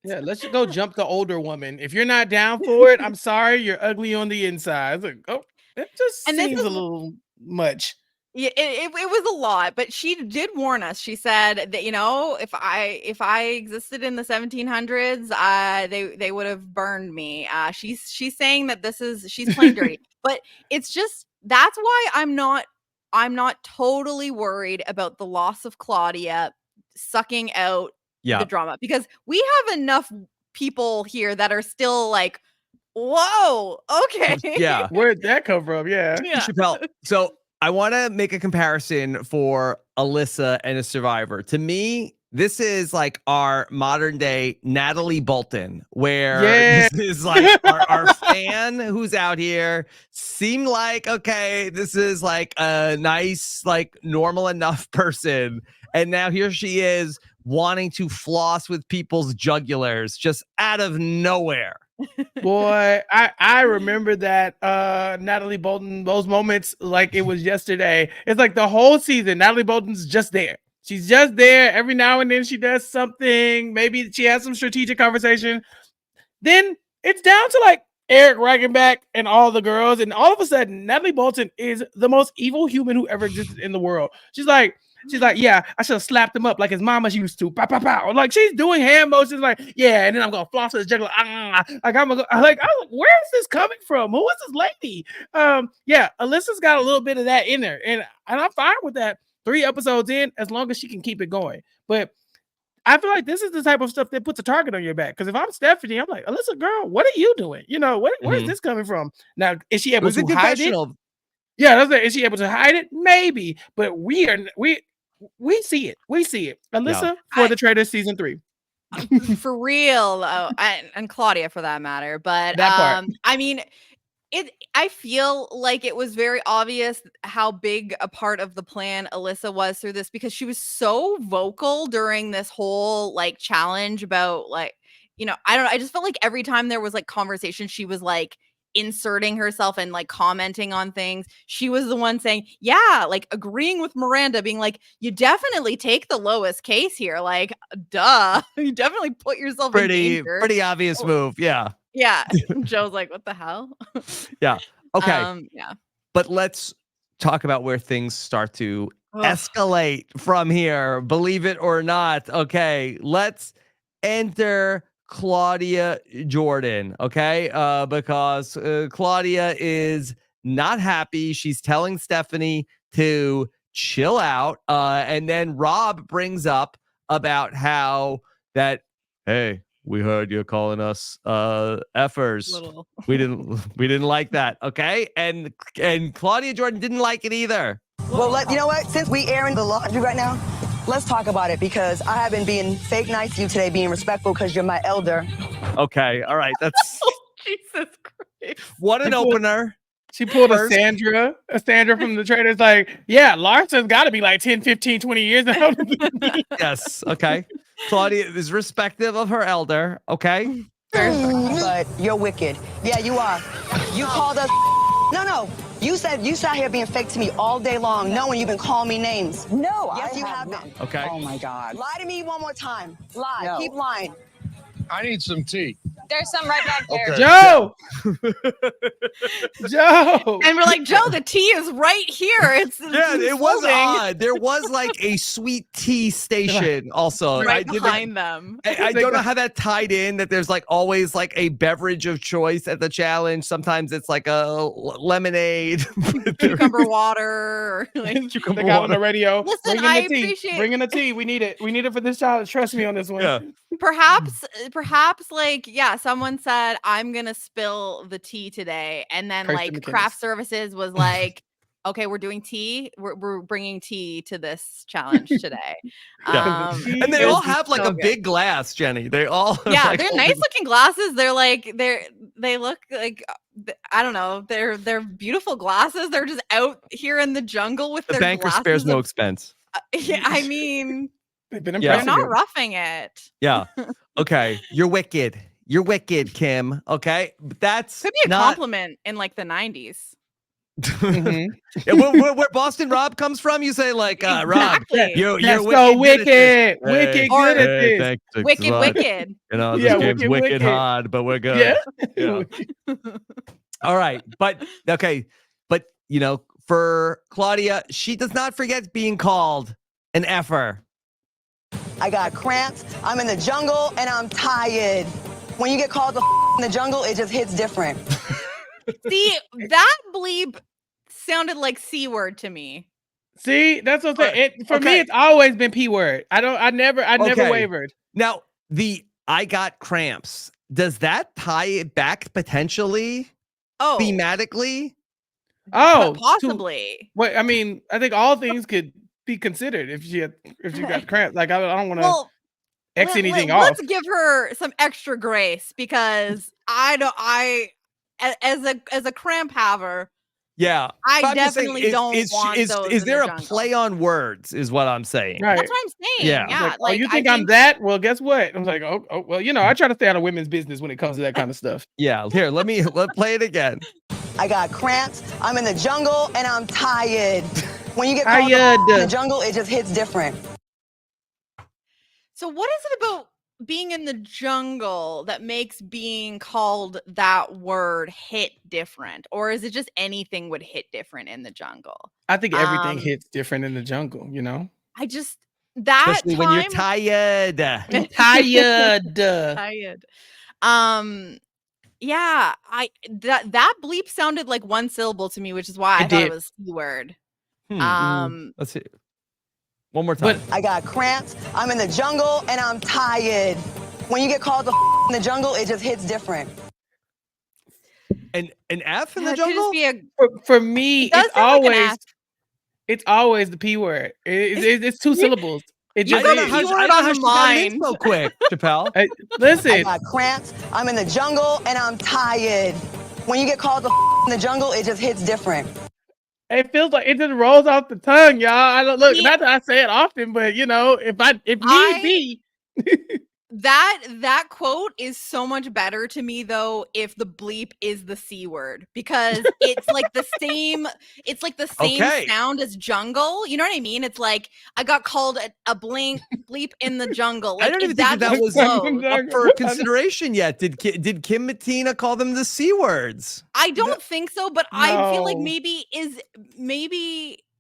Yeah, let's just go jump the older woman. If you're not down for it, I'm sorry, you're ugly on the inside. It's like, oh, it just seems a little much. Yeah, it was a lot, but she did warn us. She said that, you know, if I existed in the 1700s, they would have burned me. She's saying that she's playing dirty, but it's just, that's why I'm not totally worried about the loss of Claudia sucking out the drama, because we have enough people here that are still like, whoa, okay, yeah, where'd that come from? Yeah. Chappell. So I want to make a comparison for Alyssa and a Survivor. To me, this is like our modern day Natalie Bolton, where this is like our fan who's out here seemed like, okay, this is like a nice, like normal enough person. And now here she is wanting to floss with people's jugulars just out of nowhere. Boy, I remember that Natalie Bolton, those moments like it was yesterday. It's like the whole season, Natalie Bolton's just there. She's just there. Every now and then she does something. Maybe she has some strategic conversation. Then it's down to like Eric Reichenbach and all the girls. And all of a sudden, Natalie Bolton is the most evil human who ever existed in the world. She's like, yeah, I should have slapped him up like his mama used to. Pow, pow, pow. Like she's doing hand motions, like, yeah, and then I'm gonna floss with his jugular. Like I was like, where is this coming from? Who is this lady? Yeah, Alyssa's got a little bit of that in her, and I'm fine with that. 3 episodes in, as long as she can keep it going. But I feel like this is the type of stuff that puts a target on your back. Because if I'm Stephanie, I'm like, Alyssa, girl, what are you doing? You know, where's this coming from? Now, is she able to hide it? Yeah, that's it. Is she able to hide it? Maybe, but we see it. We see it. Alyssa for the Traitor season 3. For real. And Claudia for that matter. But that part. I mean, I feel like it was very obvious how big a part of the plan Alyssa was through this, because she was so vocal during this whole like challenge about like, you know, I don't know. I just felt like every time there was like conversation, she was like inserting herself and like commenting on things. She was the one saying, yeah, like agreeing with Miranda, being like, you definitely take the lowest case here. Like, duh, you definitely put yourself in danger. Pretty obvious move. Yeah. Yeah. Joe's like, what the hell? Yeah. Okay. Yeah. But let's talk about where things start to escalate from here. Believe it or not. Okay. Let's enter Claudia Jordan. Okay. Because Claudia is not happy. She's telling Stephanie to chill out. And then Rob brings up about how that, hey, we heard you're calling us effers. We didn't like that. Okay. And Claudia Jordan didn't like it either. Well, you know what? Since we airing the laundry right now, let's talk about it, because I have been being fake nice to you today, being respectful because you're my elder. Okay. All right. That's Jesus Christ. What an opener. She pulled a Sandra from the Traitors. Like, yeah, Larson's got to be like 10, 15, 20 years old. Yes. Okay. Claudia is respective of her elder. Okay. But you're wicked. Yeah, you are. You called us. No. You said you sat here being fake to me all day long, knowing you've been calling me names. No, yes, you have been. Okay. Oh my God. Lie to me one more time. Lie. No. Keep lying. I need some tea. There's some right back there. Okay. Joe. Joe. And we're like, Joe, the tea is right here. It was odd. There was like a sweet tea station also. Right behind them. I don't know how that tied in, that there's like always like a beverage of choice at the challenge. Sometimes it's like a lemonade. Cucumber water. Like, They got on the radio. Listen, Bring in the tea. We need it. We need it for this challenge. Trust me on this one. Yeah. Perhaps like, someone said, I'm gonna spill the tea today, and then Kirsten like McInnes. craft services was like, okay, we're doing tea, we're bringing tea to this challenge today. And they all have like a big glass, Jenny. They all like, they're nice looking glasses. They're like they look like, I don't know, they're beautiful glasses. They're just out here in the jungle with their banker glasses spares no expense. Yeah, I mean, They've been they're impressive. not roughing it. Yeah. Okay. You're wicked. You're wicked, Kim. Okay. But that's Could be a compliment in like the 90s. Yeah, where Boston Rob comes from, you say like, Rob, you're so wicked. Wicked good at this. Thanks, Wicked. You know, this game's wicked hard, but we're good. Yeah. All right. But okay. But you know, for Claudia, she does not forget being called an effer. I got cramps. I'm in the jungle and I'm tired. When you get called the in the jungle, it just hits different. See, that bleep sounded like C word to me. See, that's what I'm saying. For me, it's always been P word. I never wavered. Now, I got cramps. Does that tie it back potentially? Oh, thematically? Oh, possibly. I mean, I think all things could be considered if she got cramps. Like I don't want to X anything off. Let's give her some extra grace, because as a cramp haver, yeah, I definitely don't want those. Is there a play on words? Is what I'm saying. Right. That's what I'm saying. Yeah. Like, oh, you think I'm that? Well, guess what? I was like, oh, well, you know, I try to stay out of women's business when it comes to that kind of stuff. Yeah. Here, let's play it again. I got cramps. I'm in the jungle and I'm tired. When you get called in the jungle, it just hits different. So what is it about being in the jungle that makes being called that word hit different? Or is it just anything would hit different in the jungle? I think everything hits different in the jungle, you know? I just, that especially when you're tired. Tired. Yeah, that bleep sounded like one syllable to me, which is why I thought it was C word. Let's see. One more time. I got cramps. I'm in the jungle and I'm tired. When you get called in the jungle, it just hits different. An F in the jungle? For me, it's always the P word. It's two syllables. I don't know how she got in so quick, Chappell. Listen. I got cramps. I'm in the jungle and I'm tired. When you get called in the jungle, it just hits different. It feels like it just rolls off the tongue, y'all. I don't look. Not that I say it often, but you know, if need be. That quote is so much better to me though if the bleep is the C word, because it's like the same sound as jungle. You know what I mean? It's like I got called a bleep in the jungle. Like, I don't even think that was up for consideration yet. Did Kim Mattina call them the C words? I don't think so, but no. I feel like maybe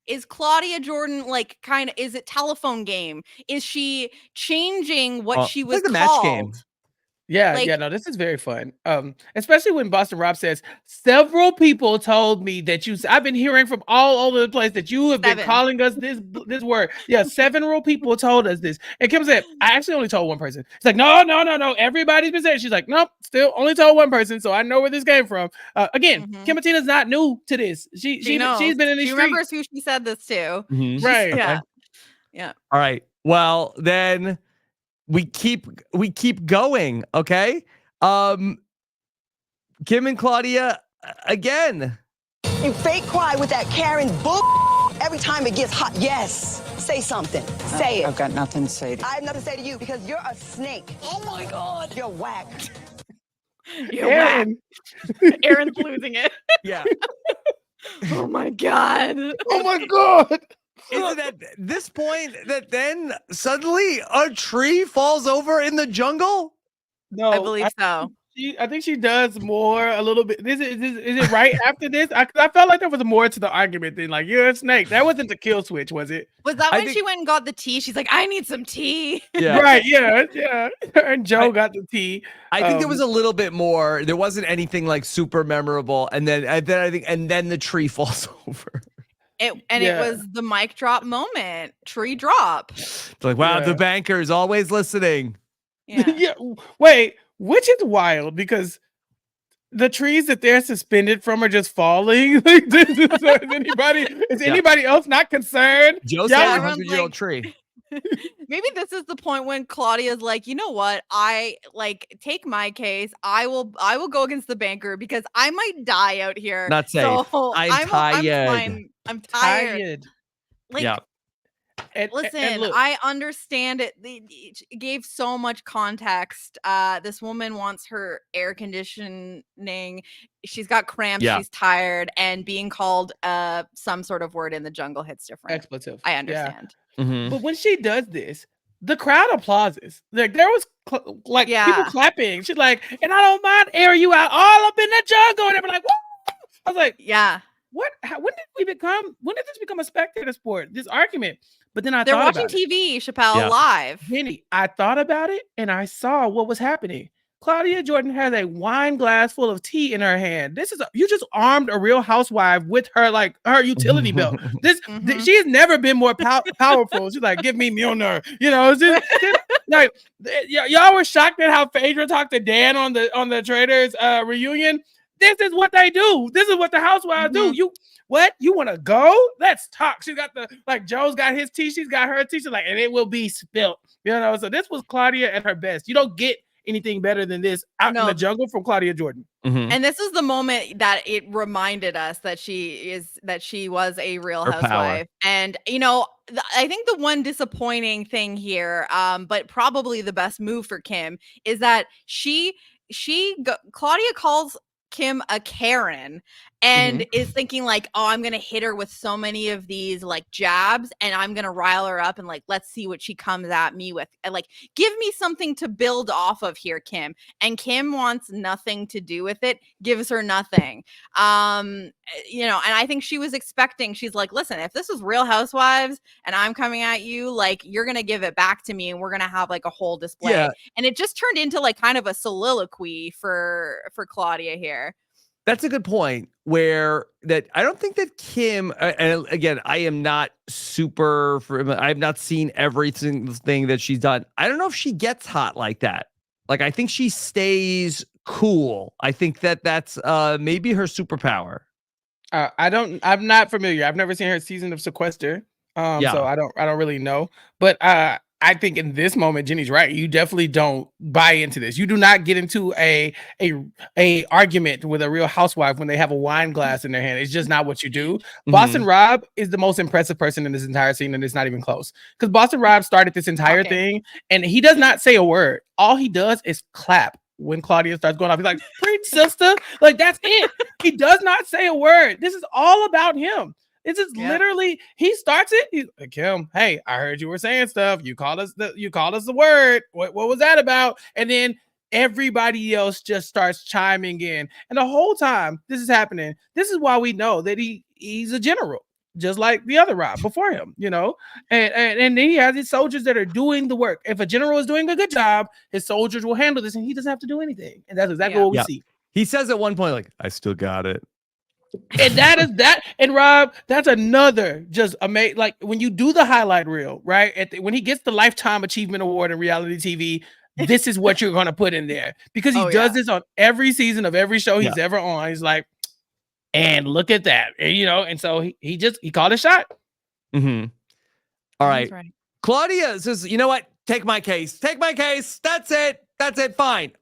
is Claudia Jordan like kind of, is it telephone game? Is she changing what she was like the called? Match game. Yeah, no, this is very fun. Especially when Boston Rob says, several people told me that I've been hearing from all over the place that you have been calling us this word. Yeah, several people told us this. And Kim said, I actually only told one person. She's like, no, everybody's been saying. She's like, nope, still only told one person, so I know where this came from. Again, Kim Matina's not new to this. She's been in these streets. She remembers who she said this to. Right. Yeah. Yeah. All right. Well, then we keep going, okay? Kim and Claudia again. You fake cry with that Karen book every time it gets hot. Yes, say something. Say it. I've got nothing to say. I have nothing to say to you because you're a snake. Oh my God, you're whack. You're whack. Aaron's losing it. Yeah. Oh my God. Oh my God. Is it at this point that then suddenly a tree falls over in the jungle? No, I believe so. I think she does more a little bit. Is it right after this? I felt like there was more to the argument than like you're a snake. That wasn't the kill switch, was it? Was that when she went and got the tea? She's like, I need some tea. Yeah. Right. Yeah. And Joe got the tea. I think there was a little bit more. There wasn't anything like super memorable, and then the tree falls over. It was the mic drop moment. Tree drop. It's like, wow, the banker is always listening. Yeah. Wait, which is wild because the trees that they're suspended from are just falling. Is anybody else not concerned? Joe said 100-year-old tree. Maybe this is the point when Claudia's like, you know what? I take my case. I will go against the banker because I might die out here. Not safe. So I'm tired. I'm tired. Like, listen, and look, I understand it. It gave so much context. This woman wants her air conditioning. She's got cramps. Yeah. She's tired, and being called some sort of word in the jungle hits different. Expletive. I understand. Yeah. Mm-hmm. But when she does this, the crowd applauds. Like there was people clapping. She's like, and I don't mind air you out all up in the jungle. And they're like, whoa! I was like, yeah. When did this become a spectator sport? This argument. But then they're watching TV, Chappell, live. Jenny, I thought about it and I saw what was happening. Claudia Jordan has a wine glass full of tea in her hand. You just armed a Real Housewife with her her utility belt. She has never been more powerful. She's like, give me Milner. Like y'all were shocked at how Phaedra talked to Dan on the Traders reunion. This is what they do. This is what the housewives do. You want to go? Let's talk. She got Joe's got his tea. She's got her tea. She's like, and it will be spilt. So this was Claudia at her best. You don't get anything better than this out in the jungle from Claudia Jordan. Mm-hmm. And this is the moment that it reminded us that she was a Real Housewife. And I think the one disappointing thing here, but probably the best move for Kim, is that Claudia calls Kim a Karen and is thinking like, oh, I'm gonna hit her with so many of these jabs and I'm gonna rile her up and let's see what she comes at me with, and give me something to build off of here, Kim. And Kim wants nothing to do with it, gives her nothing. And I think she was expecting, she's like, listen, if this was Real Housewives and I'm coming at you, you're gonna give it back to me and we're gonna have a whole display. Yeah. And it just turned into kind of a soliloquy for Claudia here. That's a good point. I don't think that Kim, and again, I am not I have not seen every single thing that she's done. I don't know if she gets hot like that. I think she stays cool. I think that's maybe her superpower. I'm not familiar. I've never seen her season of Sequester. So I don't really know. But I think in this moment, Jenny's right. You definitely don't buy into this. You do not get into a argument with a Real Housewife when they have a wine glass in their hand. It's just not what you do. Boston Rob is the most impressive person in this entire scene, and it's not even close. Because Boston Rob started this entire thing, and he does not say a word. All he does is clap when Claudia starts going off. He's like, preach, sister. That's it. He does not say a word. This is all about him. It's just literally, he starts it. He's like, Kim, hey, I heard you were saying stuff. You called us the word. What was that about? And then everybody else just starts chiming in. And the whole time this is happening, this is why we know that he's a general, just like the other Rob before him, and then he has his soldiers that are doing the work. If a general is doing a good job, his soldiers will handle this and he doesn't have to do anything. And that's exactly what we see. He says at one point, I still got it. And that is that. And Rob, that's another just amazing. When you do the highlight reel, right? When he gets the Lifetime Achievement Award in reality TV, this is what you're going to put in there, because he does this on every season of every show he's ever on. He's like, and look at that. And, and so he called a shot. Mm-hmm. All right. Claudia says, you know what? Take my case. That's it. Fine.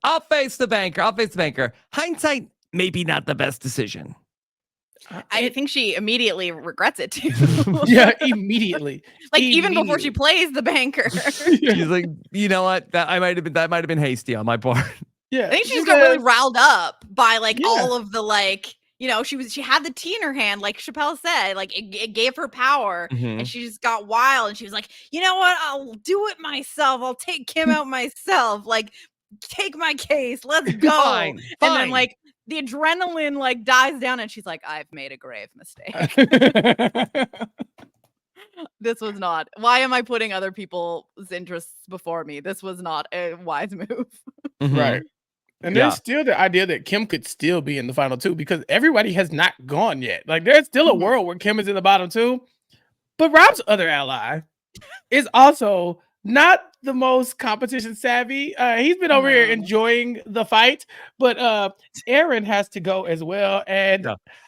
I'll face the banker. Hindsight, maybe not the best decision. I think she immediately regrets it too. Yeah, immediately. Even before she plays the banker. She's like, you know what? That might have been hasty on my part. Yeah. I think she just got really riled up by all of the she had the tea in her hand, like Chappell said, it gave her power, and she just got wild, and she was like, you know what? I'll do it myself. I'll take Kim out myself. take my case. Let's go. Fine. And then like the adrenaline like dies down and she's like, I've made a grave mistake. This was not. Why am I putting other people's interests before me? This was not a wise move. Right. And there's still the idea that Kim could still be in the final two because everybody has not gone yet. Like there's still a world where Kim is in the bottom two, but Rob's other ally is also not the most competition savvy. He's been over here enjoying the fight, but Aaron has to go as well. And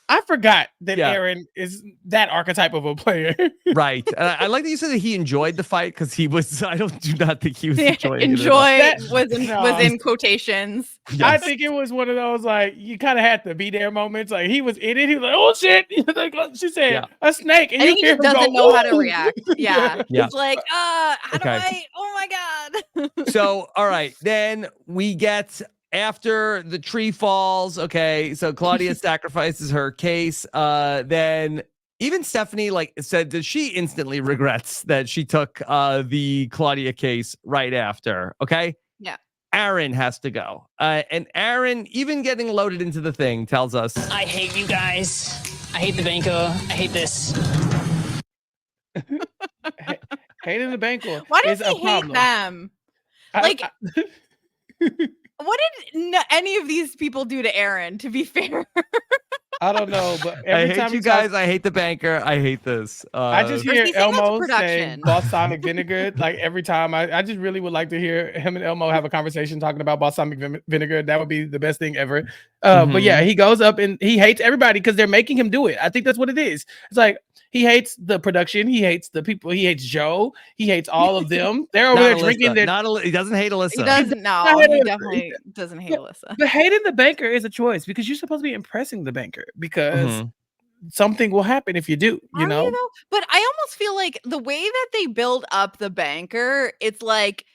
I forgot that Aaron is that archetype of a player. Right. I like that you said that he enjoyed the fight because he was, do not think he was enjoying it. Enjoy was in quotations. Yes. I think it was one of those, like, you kind of had to be there moments. Like, he was in it. He was like, oh, shit. Like, she said, a snake. And I think he just doesn't know how to react. Yeah. Yeah. He's like, how do I? Oh, my God. So, all right. Then we get... After the tree falls, okay, so Claudia sacrifices her case. Then even Stephanie said that she instantly regrets that she took the Claudia case right after. Okay, yeah. Aaron has to go, and Aaron, even getting loaded into the thing, tells us, "I hate you guys. I hate the banker. I hate this." Hating the banker. Why does he hate them? What did any of these people do to Aaron, to be fair? I don't know, but I hate you guys. I hate the banker. I hate this. I just hear Elmo say balsamic vinegar. Like every time, I just really would like to hear him and Elmo have a conversation talking about balsamic vinegar. That would be the best thing ever. But yeah, he goes up and he hates everybody because they're making him do it. I think that's what it is. It's like he hates the production. He hates the people. He hates Joe. He hates all of them. They're over there drinking. He doesn't hate Alyssa. He doesn't. No, he definitely doesn't hate Alyssa. But hating the banker is a choice because you're supposed to be impressing the banker because something will happen if you do. You know. But I almost feel like the way that they build up the banker, it's like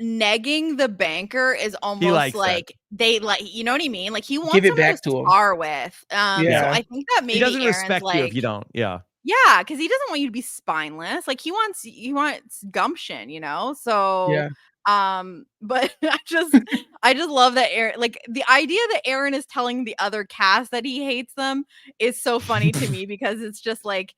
negging the banker is almost like they you know what I mean? Like he wants give it back to him. Spar with. So I think that maybe he doesn't Aaron's respect you if you don't. Yeah. Yeah, because he doesn't want you to be spineless. Like he wants gumption, you know? So but I just love that Aaron, like the idea that Aaron is telling the other cast that he hates them is so funny to me because it's just like,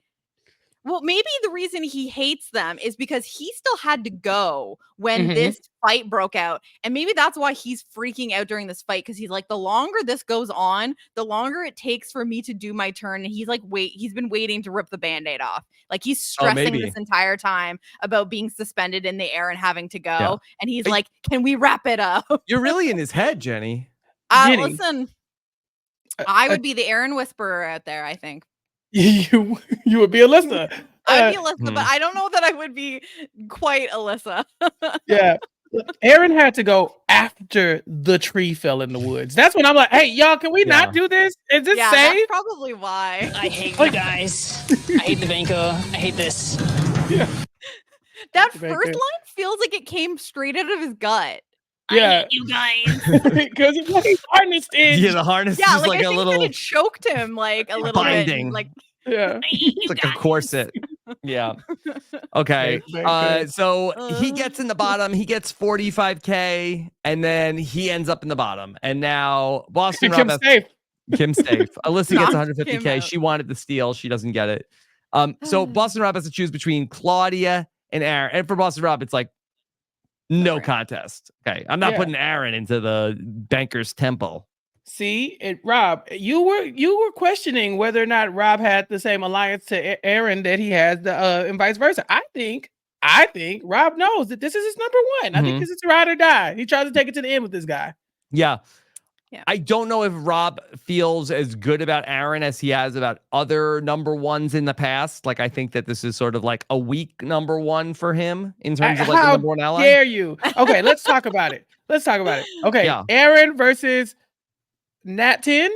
well, maybe the reason he hates them is because he still had to go when this fight broke out. And maybe that's why he's freaking out during this fight. Cause he's like, the longer this goes on, the longer it takes for me to do my turn. And he's like, he's been waiting to rip the Band-Aid off. Like he's stressing this entire time about being suspended in the air and having to go. Yeah. And he's like, can we wrap it up? You're really in his head, Jenny. Listen, I would be the Aaron whisperer out there, I think. You would be Alyssa. I'd be Alyssa, but I don't know that I would be quite Alyssa. Yeah. Aaron had to go after the tree fell in the woods. That's when I'm like, hey, y'all, can we not do this? Is this safe? That's probably why. I hate you guys. I hate the banker. I hate this. Yeah. That first line feels like it came straight out of his gut. Yeah, I hate you guys. Because he's harnessed in. Yeah, the harness is like a little. It choked him like a little binding. bit. Like it's like a corset. Yeah. Okay. So he gets in the bottom. He gets 45K, and then he ends up in the bottom. And now Boston Rob. Kim's safe. Alyssa gets 150K. She wanted the steal. She doesn't get it. So Boston Rob has to choose between Claudia and Aaron. And for Boston Rob, it's like no contest. Okay. I'm not putting Aaron into the banker's temple. See, Rob, you were questioning whether or not Rob had the same alliance to Aaron that he has, and vice versa. I think Rob knows that this is his number one. I think this is ride or die. He tries to take it to the end with this guy. Yeah. I don't know if Rob feels as good about Aaron as he has about other number ones in the past. Like, I think that this is sort of like a weak number one for him in terms of like the number one ally. How dare you? Okay, let's talk about it. Okay, Aaron versus Nat 10.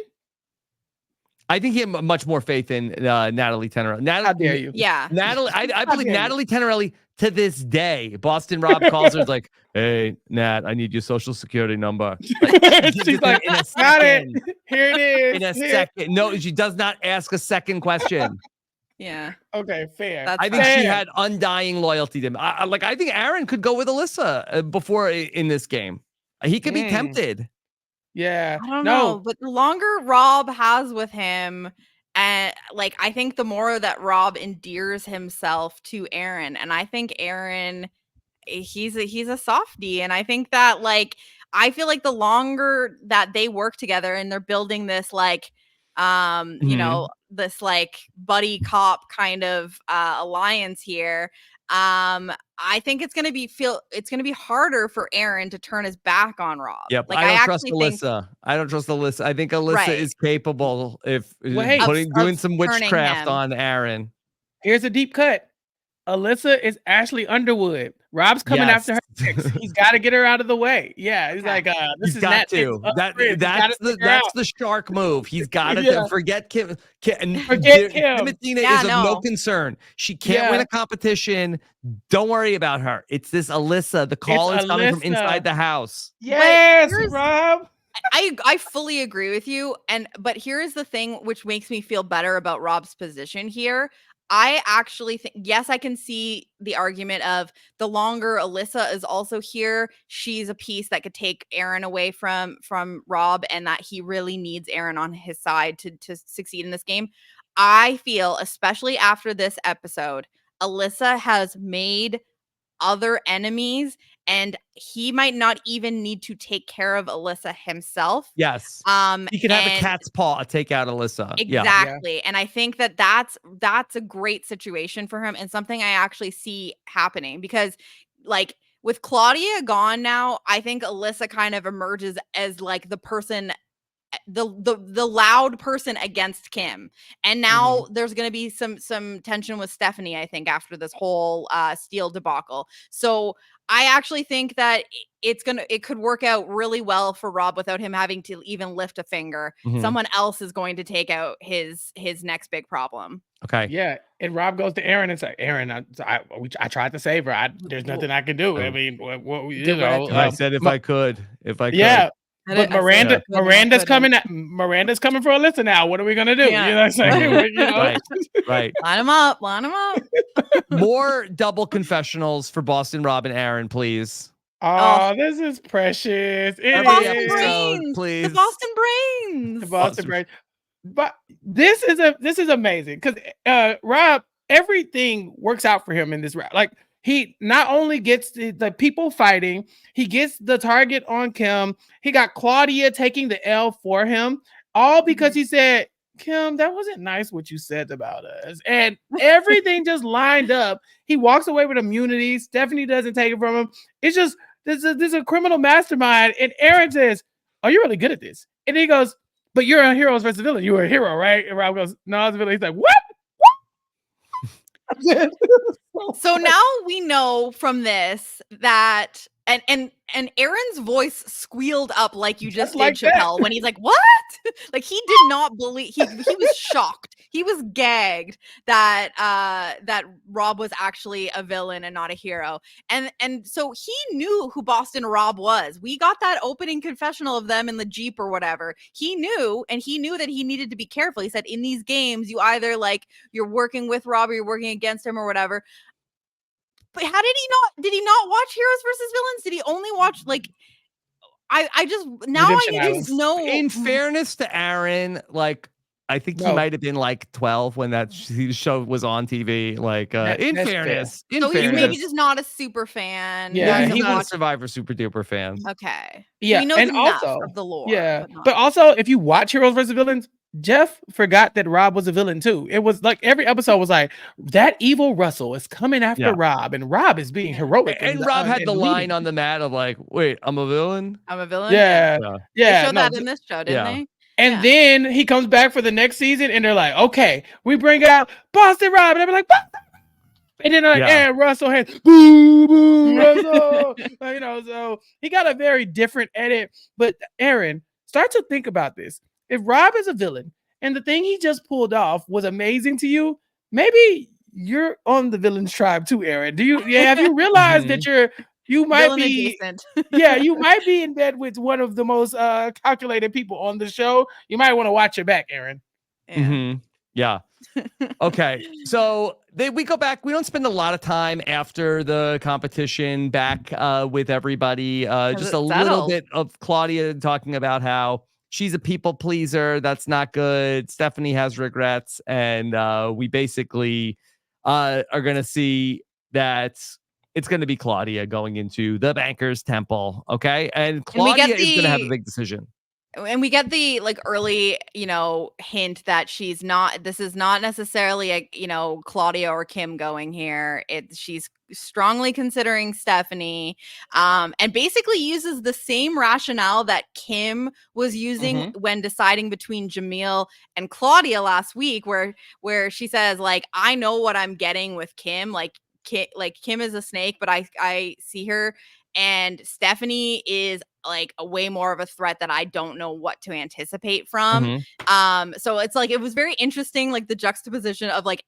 I think he had much more faith in Natalie Tenorelli. How dare you? Yeah. Natalie, I believe Natalie Tenorelli to this day. Boston Rob calls her, is like, hey, Nat, I need your social security number. She's like, in a second. Here it is. In a second. No, she does not ask a second question. Yeah. Okay, fair. I think she had undying loyalty to him. I think Aaron could go with Alyssa before in this game. He could be tempted. Yeah. I don't know, but the longer Rob has with him, and like I think the more that Rob endears himself to Aaron, and I think Aaron, he's a softie, and I think that like I feel like the longer that they work together and they're building this like you know, this like buddy cop kind of alliance here, I think it's gonna be harder for Aaron to turn his back on Rob. Yep. Like I don't trust actually think Alyssa. I don't trust Alyssa. I think Alyssa is capable if doing some witchcraft on Aaron. Here's a deep cut. Alyssa is Ashley Underwood. Rob's coming after her next. He's got to get her out of the way. Yeah, he's like, this is got to. That's the shark move. He's got to forget Kim. Forget Kim. Timothina is of no concern. She can't win a competition. Don't worry about her. It's this Alyssa. The call is coming from inside the house. Yes, Rob. I fully agree with you. But here's the thing which makes me feel better about Rob's position here. I actually think, yes, I can see the argument of the longer Alyssa is also here, she's a piece that could take Aaron away from Rob, and that he really needs Aaron on his side to succeed in this game. I feel, especially after this episode, Alyssa has made other enemies, and he might not even need to take care of Alyssa himself. Yes. He could have a cat's paw take out Alyssa. Exactly. Yeah. And I think that that's a great situation for him, and something I actually see happening, because like with Claudia gone now, I think Alyssa kind of emerges as like the person, the loud person against Kim. And now there's going to be some tension with Stephanie, I think, after this whole Steele debacle. So I actually think that it could work out really well for Rob without him having to even lift a finger. Someone else is going to take out his next big problem. Okay. Yeah. And Rob goes to Aaron and says, Aaron, I tried to save her. There's nothing I can do. I mean, I said if I could. Yeah. But Miranda's coming for Alyssa now. What are we gonna do? Yeah. You know what I'm saying? Right. Line them up. More double confessionals for Boston Rob and Aaron, please. Oh, this is precious. Boston Brains, please. The Boston Brains. The Boston Brains. But this is amazing because Rob, everything works out for him in this round. Like, he not only gets the people fighting, he gets the target on Kim. He got Claudia taking the L for him, all because he said, Kim, that wasn't nice what you said about us. And everything just lined up. He walks away with immunity. Stephanie doesn't take it from him. It's just, this is a criminal mastermind. And Aaron says, oh, you're really good at this. And he goes, but you're a hero versus villain. You were a hero, right? And Rob goes, no, I was a villain. He's like, what? So now we know from this that and Aaron's voice squealed up like you just did, Chappell, when he's like, what? Like, he did not believe, he was shocked. He was gagged that that Rob was actually a villain and not a hero. And so he knew who Boston Rob was. We got that opening confessional of them in the Jeep or whatever. He knew, and he knew that he needed to be careful. He said, in these games, you either like you're working with Rob or you're working against him or whatever. But how did he not watch Heroes versus Villains? Did he only watch like I just now Redemption I just know. In fairness to Aaron, like I think he might have been like 12 when that show was on TV. Like in fairness, he's maybe just not a super fan. Yeah, he's not a Survivor super duper fan. Okay. Yeah, he knows and enough also of the lore. Yeah, but also if you watch Heroes versus Villains, Jeff forgot that Rob was a villain too. It was like every episode was like, that evil Russell is coming after Rob, and Rob is being heroic. And Rob had the line on the mat of like, wait, I'm a villain? I'm a villain? Yeah. They showed that in this show, didn't they? And then he comes back for the next season, and they're like, okay, we bring out Boston Rob, and they're like, what? And then and Russell has boo boo Russell. So he got a very different edit. But Aaron, start to think about this. If Rob is a villain and the thing he just pulled off was amazing to you, maybe you're on the villain's tribe too, Aaron. Have you realized that you might villain be adjacent. you might be in bed with one of the most calculated people on the show. You might want to watch your back, Aaron. Yeah. Okay, so we go back. We don't spend a lot of time after the competition back with everybody. Just a little bit of Claudia talking about how she's a people pleaser. That's not good. Stephanie has regrets, and we basically are going to see that it's going to be Claudia going into the banker's temple. Okay, and Claudia is going to have a big decision. And we get the like early, hint that this is not necessarily a, Claudia or Kim going here. She's strongly considering Stephanie, and basically uses the same rationale that Kim was using when deciding between Jamil and Claudia last week, where she says, like, I know what I'm getting with Kim. Like Kim is a snake, but I see her. And Stephanie is like a way more of a threat that I don't know what to anticipate from. So it's like, it was very interesting, like the juxtaposition of like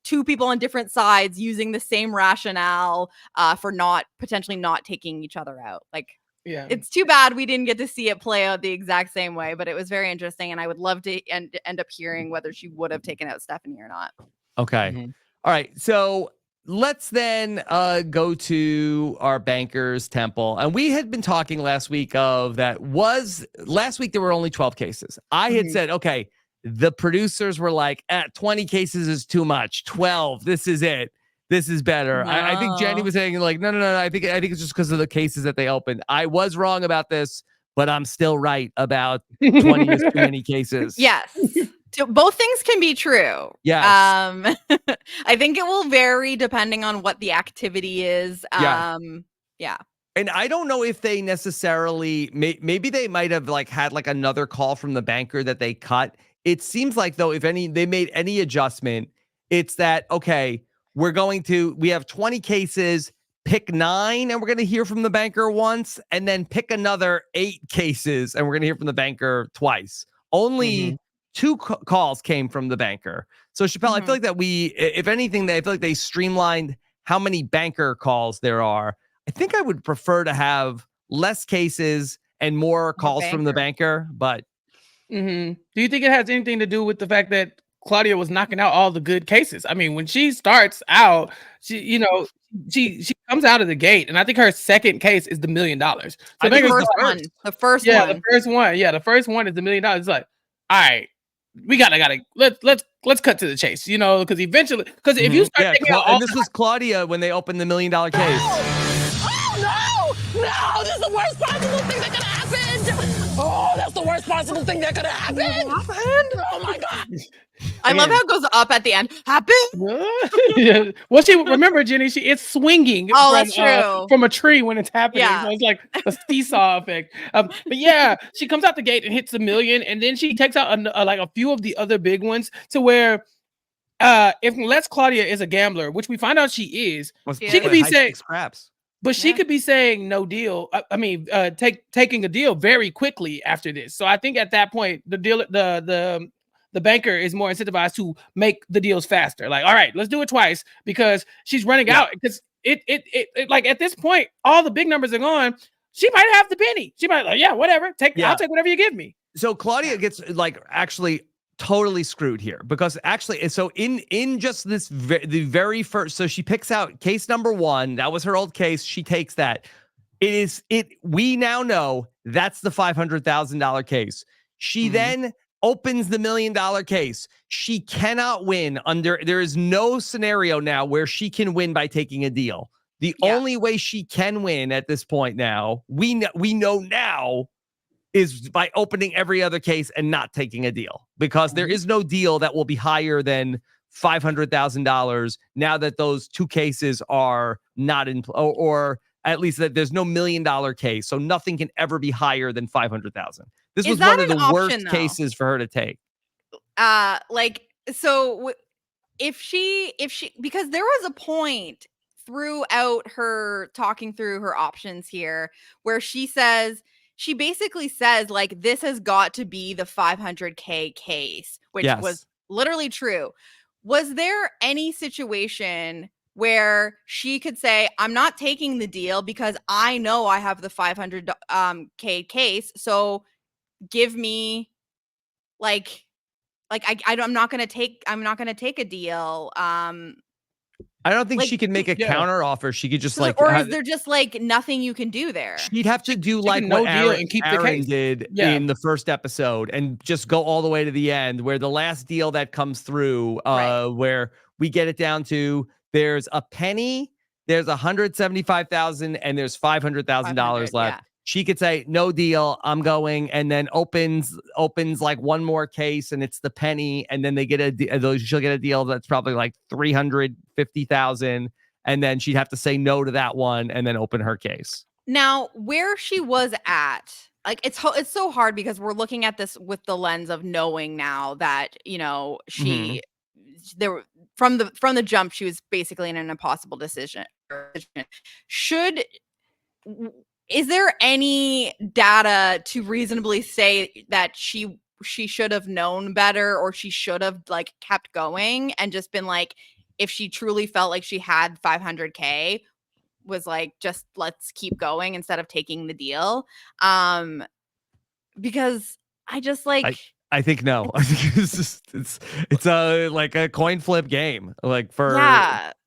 two people on different sides using the same rationale for potentially not taking each other out. Like, it's too bad we didn't get to see it play out the exact same way, but it was very interesting. And I would love to end up hearing whether she would have taken out Stephanie or not. Okay. All right. So let's then go to our banker's temple. And we had been talking last week last week there were only 12 cases. I had said, okay, the producers were like, 20 cases is too much. 12, this is it. This is better. No. I think Jenny was saying like, no. I think it's just because of the cases that they opened. I was wrong about this, but I'm still right about 20 is too many cases. Yes. So both things can be true. Yes. I think it will vary depending on what the activity is. Yeah. And I don't know if they necessarily, maybe they might have like had like another call from the banker that they cut. It seems like though, if they made any adjustment, it's that, okay, we have 20 cases, pick 9 and we're going to hear from the banker once, and then pick another 8 cases and we're going to hear from the banker twice. Only 2 calls came from the banker. So Chappell, I feel like that if anything, I feel like they streamlined how many banker calls there are. I think I would prefer to have less cases and more calls from the banker, but. Do you think it has anything to do with the fact that Claudia was knocking out all the good cases? I mean, when she starts out, she comes out of the gate, and I think her second case is the $1 million. So the first one. Yeah, the first one is the $1 million. It's like, all right, we let's cut to the chase, because eventually, if you start taking out this was Claudia when they opened the $1 million case. Oh no, this is the worst possible thing that could have happened. Oh, that's the worst possible thing that could have happened. Oh my God. I love how it goes up at the end. Yeah. Well, remember, Jenny, it's swinging from a tree when it's happening. Yeah. So it's like a seesaw effect. But yeah, she comes out the gate and hits $1 million, and then she takes out like a few of the other big ones to where unless Claudia is a gambler, which we find out she is, she could be saying scraps. But she could be saying no deal. Taking a deal very quickly after this. So I think at that point, the banker is more incentivized to make the deals faster. Like, all right, let's do it twice because she's running out. Because it like at this point, all the big numbers are gone. She might have the penny. She might like, whatever. I'll take whatever you give me. So Claudia gets like actually totally screwed here because actually, so in just this the very first, so she picks out case number 1. That was her old case. She takes that. We now know that's the $500,000 case. She then opens the $1 million case. She cannot win there is no scenario now where she can win by taking a deal. The only way she can win at this point now, we know now, is by opening every other case and not taking a deal, because there is no deal that will be higher than $500,000 now that those 2 cases are not in, or at least that there's no $1 million case. So nothing can ever be higher than 500,000. This was one of the worst cases for her to take. If she, because there was a point throughout her talking through her options here where she basically says like, this has got to be the 500K case, which was literally true. Was there any situation where she could say, I'm not taking the deal because I know I have the 500K case. So give me like like I'm not gonna take a deal. I don't think like, she could make a counter offer. She could just like, or is there just like nothing you can do there? She'd have to do like no what deal and keep the Aaron case. did in the first episode and just go all the way to the end, where the last deal that comes through, where we get it down to there's a penny, there's $175,000, and there's $500,000 left. Yeah. She could say, no deal, I'm going, and then opens like one more case, and it's the penny, and then they get she'll get a deal that's probably like $350,000, and then she'd have to say no to that one, and then open her case. Now, where she was at, like it's so hard because we're looking at this with the lens of knowing now that she there from the jump she was basically in an impossible decision. Is there any data to reasonably say that she should have known better, or she should have like kept going and just been like, if she truly felt like she had 500K, was like, just let's keep going instead of taking the deal? Because I just like I think no. I think it's a like a coin flip game, like for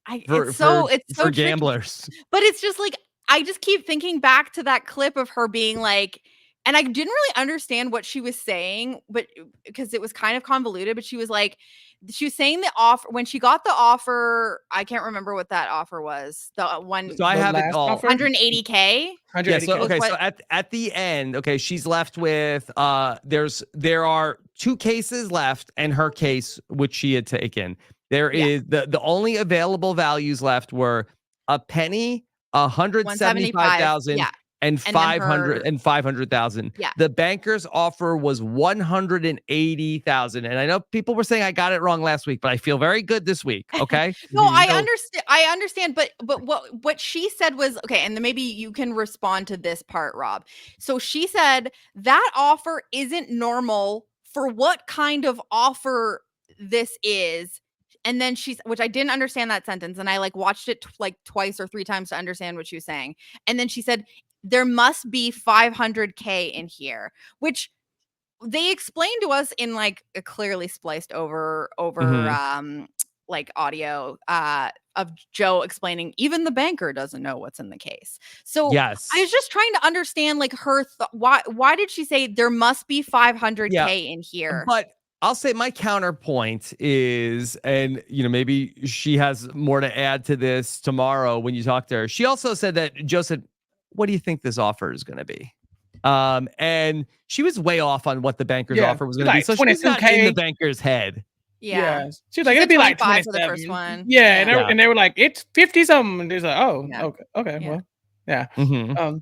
it's so gamblers. But it's just like, I just keep thinking back to that clip of her being like, and I didn't really understand what she was saying, but because it was kind of convoluted, but she was saying the offer when she got the offer. I can't remember what that offer was. The one. So I have it all. 180K. Yeah. So okay. So at the end, okay, she's left with there are 2 cases left, and her case, which she had taken. There is the only available values left were a penny, 175,000, and 500,000. Yeah. The banker's offer was 180,000. And I know people were saying I got it wrong last week, but I feel very good this week. Okay. No, I understand. But what she said was, okay, and then maybe you can respond to this part, Rob. So she said that offer isn't normal for what kind of offer this is. And then which I didn't understand that sentence. And I like watched it like twice or 3 times to understand what she was saying. And then she said, there must be 500K in here, which they explained to us in like a clearly spliced over like audio of Joe explaining even the banker doesn't know what's in the case. So yes, I was just trying to understand like her why did she say there must be 500K in here? But I'll say my counterpoint is, and maybe she has more to add to this tomorrow when you talk to her. She also said that Joe said, what do you think this offer is going to be? And she was way off on what the banker's offer was going to be. So she's not in the banker's head. Yeah. She was like, it'd be like 25 for the first one. Yeah. And they were like, it's 50 something. And there's like, oh, okay. Yeah. Well, yeah. Mm-hmm.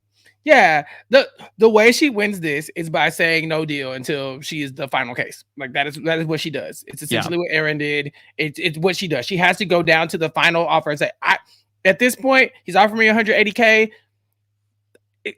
Yeah, the way she wins this is by saying no deal until she is the final case. Like that is what she does. It's essentially what Aaron did. It's what she does. She has to go down to the final offer and say, at this point, he's offering me 180K.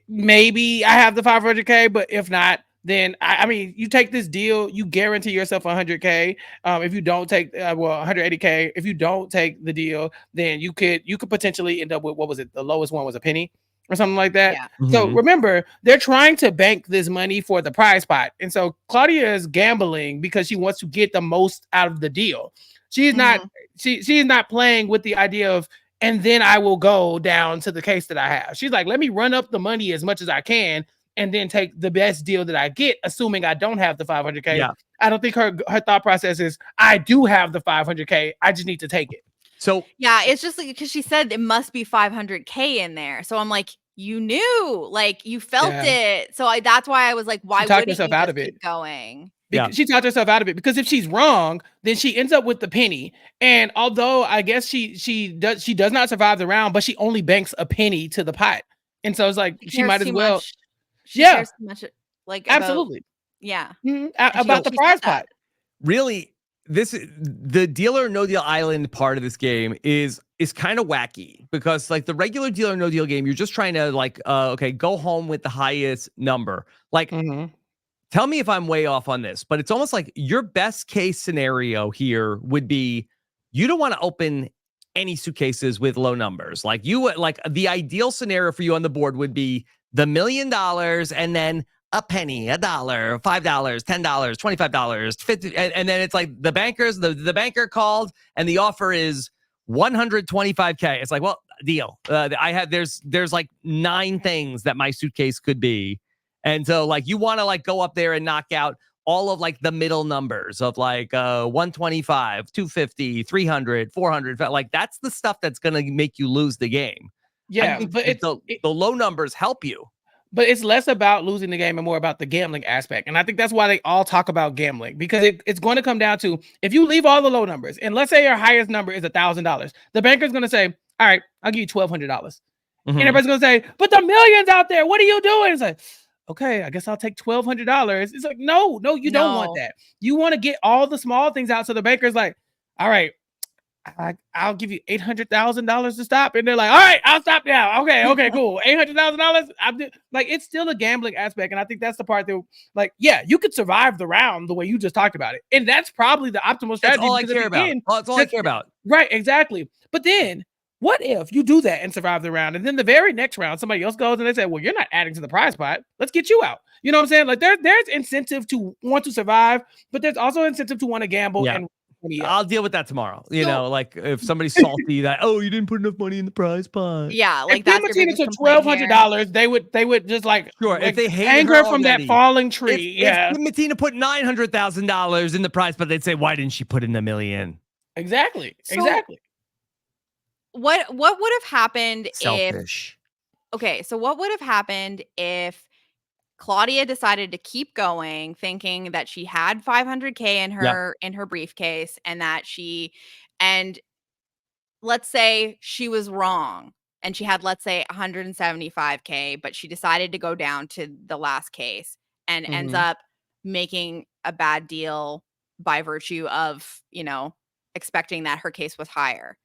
Maybe I have the 500K, but if not, then I mean, you take this deal, you guarantee yourself 100K. If you don't take 180K, if you don't take the deal, then you could potentially end up with, what was it? The lowest one was a penny or something like that. Yeah. So remember, they're trying to bank this money for the prize pot. And so Claudia is gambling because she wants to get the most out of the deal. She's not playing with the idea of, and then I will go down to the case that I have. She's like, let me run up the money as much as I can and then take the best deal that I get, assuming I don't have the 500K. Yeah. I don't think her thought process is, I do have the 500K. I just need to take it. So yeah, it's just like, because she said it must be 500K in there. So I'm like, you knew, like you felt it. So that's why I was like, why wouldn't you just keep going? She talked herself out of it, because if she's wrong, then she ends up with the penny. And although I guess she does not survive the round, but she only banks a penny to the pot. And so it's like she might as well. She cares too much, like absolutely. About the prize pot. Really, the deal or no deal island part of this game is kind of wacky, because like the regular deal or no deal game, you're just trying to like go home with the highest number. Like tell me if I'm way off on this, but it's almost like your best case scenario here would be you don't want to open any suitcases with low numbers. Like the ideal scenario for you on the board would be the $1 million and then a penny, $1, $5, $10, $25, 50, and then it's like the bankers. The banker called, and the offer is $125K. It's like, well, deal. There's like 9 things that my suitcase could be, and so like you want to like go up there and knock out all of like the middle numbers of like 125, 250, 300, 400. Like that's the stuff that's gonna make you lose the game. Yeah, but the low numbers help you. But it's less about losing the game and more about the gambling aspect. And I think that's why they all talk about gambling, because it's going to come down to, if you leave all the low numbers, and let's say your highest number is $1,000, the banker's going to say, all right, I'll give you $1,200. And everybody's going to say, but the millions out there, what are you doing? It's like, okay, I guess I'll take $1,200. It's like, no, you don't want that. You want to get all the small things out. So the banker's like, all right, I'll give you $800,000 to stop. And they're like, all right, I'll stop now. Okay, cool. $800,000. Like, it's still a gambling aspect. And I think that's the part that, like, yeah, you could survive the round the way you just talked about it. And that's probably the optimal strategy. That's all I care about. That's all I care about. Right, exactly. But then what if you do that and survive the round, and then the very next round, somebody else goes and they say, well, you're not adding to the prize pot. Let's get you out. You know what I'm saying? Like there's incentive to want to survive, but there's also incentive to want to gamble. Yeah. And I'll deal with that tomorrow. You know, like if somebody's salty that, oh, you didn't put enough money in the prize pot. Yeah, like if Martina took $1,200, they would just like, sure, like if they hang her from that falling tree. If Martina put $900,000 in the prize pot, they'd say, why didn't she put in $1 million? Exactly. What would have happened Selfish. So what would have happened if Claudia decided to keep going, thinking that she had $500K in her briefcase, and and let's say she was wrong and she had, let's say, $175K, but she decided to go down to the last case and ends up making a bad deal by virtue of, expecting that her case was higher.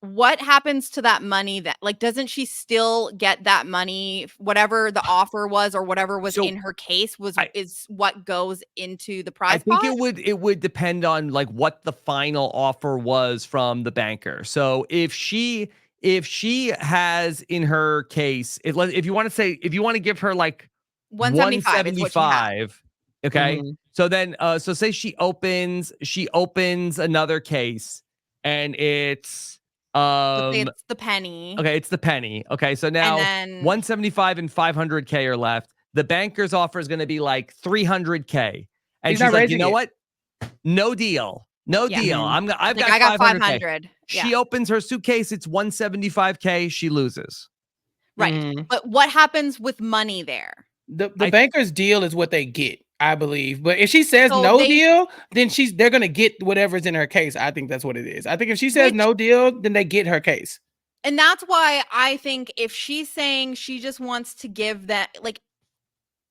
What happens to that money that, like, doesn't she still get that money, whatever the offer was or whatever was in her case is what goes into the prize pot? I think it would depend on like what the final offer was from the banker. So if she has in her case, if you want to give her like 175, okay. So then so say she opens another case and it's it's the penny. Okay, it's the penny. Okay, so now 175 and 500K are left. The banker's offer is going to be like 300K, and she's like, you know what? No deal. No deal. I got 500. She opens her suitcase. It's 175K. She loses. Right. But what happens with money there? The banker's deal is what they get, I believe. But if she says no deal, then they're gonna get whatever's in her case. I think that's what it is. I think if she says no deal, then they get her case. And that's why I think if she's saying she just wants to give that, like,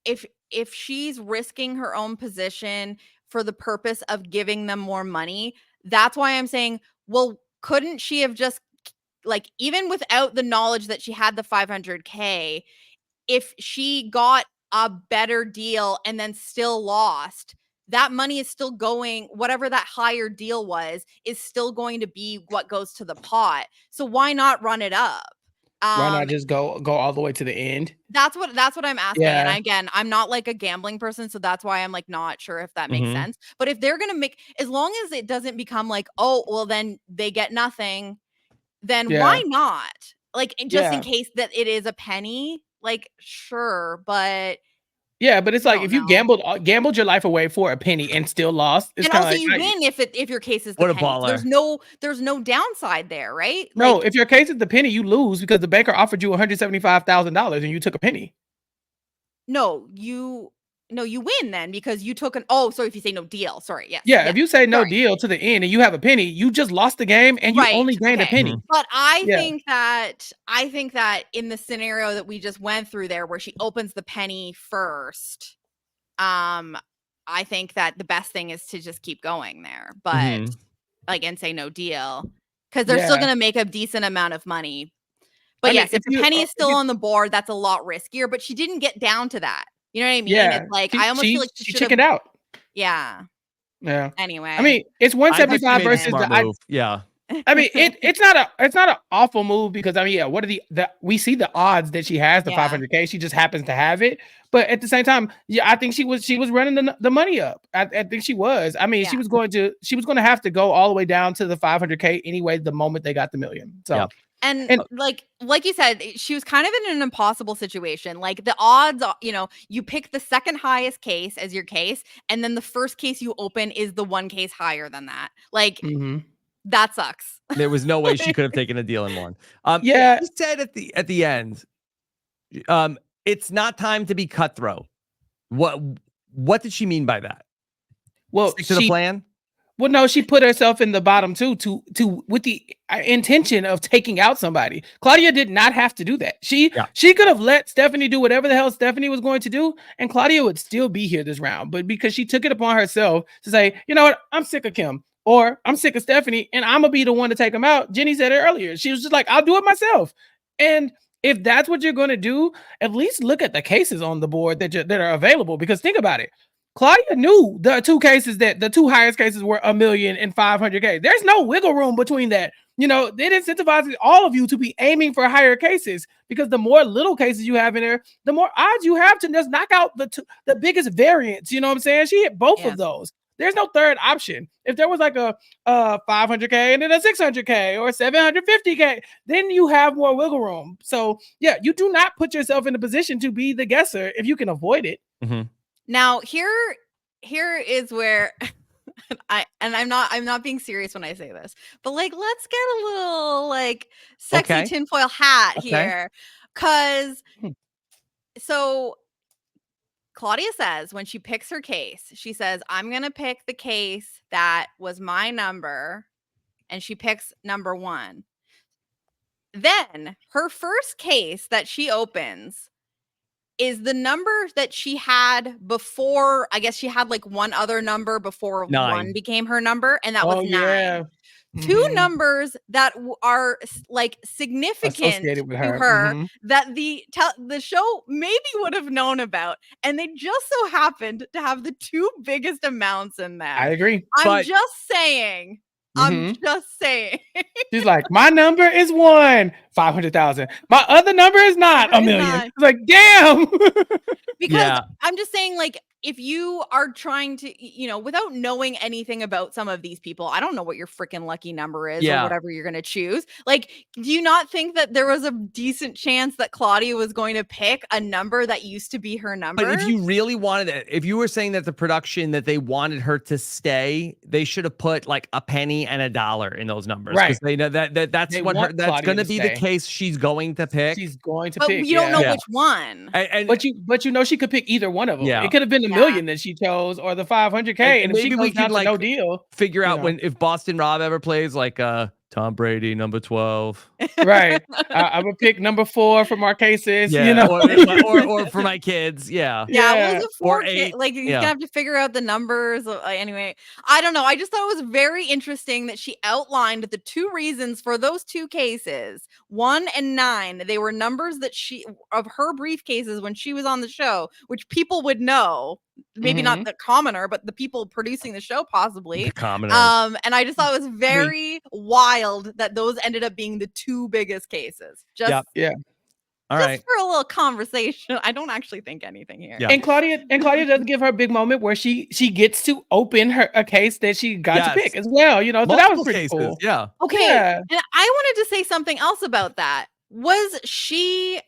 if she's risking her own position for the purpose of giving them more money, that's why I'm saying, well, couldn't she have just, like, even without the knowledge that she had the 500K, if she got a better deal and then still lost, that money is still going, whatever that higher deal was, is still going to be what goes to the pot. So why not run it up? Why not just go all the way to the end? That's what I'm asking. Yeah. And again, I'm not like a gambling person, so that's why I'm like not sure if that makes sense. But if they're gonna as long as it doesn't become like, oh, well, then they get nothing, then why not? Like, just in case that it is a penny. Like, sure, but yeah, but it's like if you gambled your life away for a penny and still lost, it's and also like, you win if your case is the penny. So there's no downside there, right? No, if your case is the penny, you lose because the banker offered you $175,000 and you took a penny. No, you win then because you took so if you say no deal, sorry, yes. Yeah, if you say no deal to the end and you have a penny, you just lost the game and you only gained a penny. But I think that in the scenario that we just went through there where she opens the penny first, I think that the best thing is to just keep going there. But and say no deal. Because they're still gonna make a decent amount of money. But yes, if the penny is still on the board, that's a lot riskier. But she didn't get down to that. You know what I mean? Yeah. It's like I almost feel like she chickened out. Yeah. Yeah. Anyway. I mean, it's 175 versus the move. Yeah. I mean, it's not an awful move because I mean, yeah, what are the we see the odds that she has the 500K. She just happens to have it, but at the same time, yeah, I think she was running the money up. I think she was. I mean, she was going to have to go all the way down to the 500K anyway the moment they got the million. So. And like you said, she was kind of in an impossible situation. Like the odds, you pick the second highest case as your case, and then the first case you open is the one case higher than that. Like that sucks. There was no way she could have taken a deal and won. She said at the end, it's not time to be cutthroat. What did she mean by that? Well, stick to the plan. Well, no, she put herself in the bottom too, with the intention of taking out somebody. Claudia did not have to do that. She could have let Stephanie do whatever the hell Stephanie was going to do, and Claudia would still be here this round. But because she took it upon herself to say, you know what, I'm sick of Kim, or I'm sick of Stephanie, and I'm gonna be the one to take them out. Jenny said it earlier. She was just like, I'll do it myself. And if that's what you're going to do, at least look at the cases on the board that are available. Because think about it. Claudia knew the two highest cases were $1 million and 500K. There's no wiggle room between that. It incentivizes all of you to be aiming for higher cases because the more little cases you have in there, the more odds you have to just knock out the biggest variance. You know what I'm saying? She hit both of those. There's no third option. If there was like a 500K and then a 600K or 750K, then you have more wiggle room. So yeah, you do not put yourself in a position to be the guesser if you can avoid it. Mm-hmm. Now here is where I'm not being serious when I say this, but like let's get a little like sexy tinfoil hat here, because so Claudia says when she picks her case, she says, I'm gonna pick the case that was my number, and she picks number 1. Then her first case that she opens is the number that she had before. I guess she had like one other number before 9. 1 became her number, and that was 9. Yeah. Two numbers that are like significant to her that the show maybe would have known about, and they just so happened to have the 2 biggest amounts in there. I agree. I'm just saying. She's like, my number is 500,000. My other number is not $1 million. It's like, damn. Because I'm just saying, like, if you are trying to, without knowing anything about some of these people, I don't know what your freaking lucky number is or whatever you're going to choose. Like, do you not think that there was a decent chance that Claudia was going to pick a number that used to be her number? But if you really wanted it, if you were saying that the production that they wanted her to stay, they should have put like a penny and $1 in those numbers. Right. They know that's going to be the case she's going to pick. She's going to but pick. You don't know which one. But you know she could pick either one of them. Yeah. It could have been $1 million that she chose or the 500K. And if maybe we could like no deal, figure out if Boston Rob ever plays like Tom Brady, number 12. Right. I would pick number 4 for Marquesas, or for my kids. Yeah. Yeah. It was a 4 or 8. Like, you're gonna have to figure out the numbers. Anyway, I don't know. I just thought it was very interesting that she outlined the 2 reasons for those 2 cases, 1 and 9. They were numbers that of her briefcases when she was on the show, which people would know. Maybe not the commoner, but the people producing the show, possibly. The commoner. And I just thought it was very wild that those ended up being the 2 biggest cases. Just All right. for a little conversation. I don't actually think anything here. Yeah. And Claudia does give her a big moment where she gets to open a case that she got to pick as well. So multiple that was pretty cases. cool. Yeah. Okay. Yeah. And I wanted to say something else about that. Was she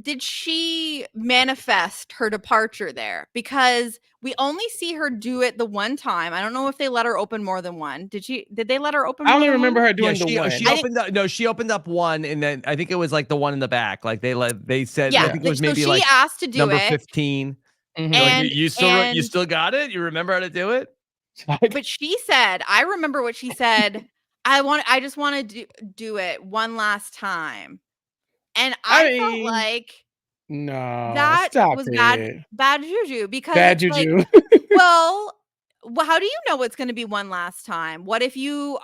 did she manifest her departure there? Because we only see her do it the one time. I don't know if they let her open more than one. Did they let her open more I only than remember one? her doing the one. She opened up one, and then I think it was like the one in the back. Like they said I think it was maybe she like asked to do number it. 15. Mm-hmm. And you still got it? You remember how to do it? But she said, I remember what she said. I just want to do it one last time. And I felt like no, that stop was it. bad juju, because bad juju. well, well, how do you know it's going to be one last time? What if you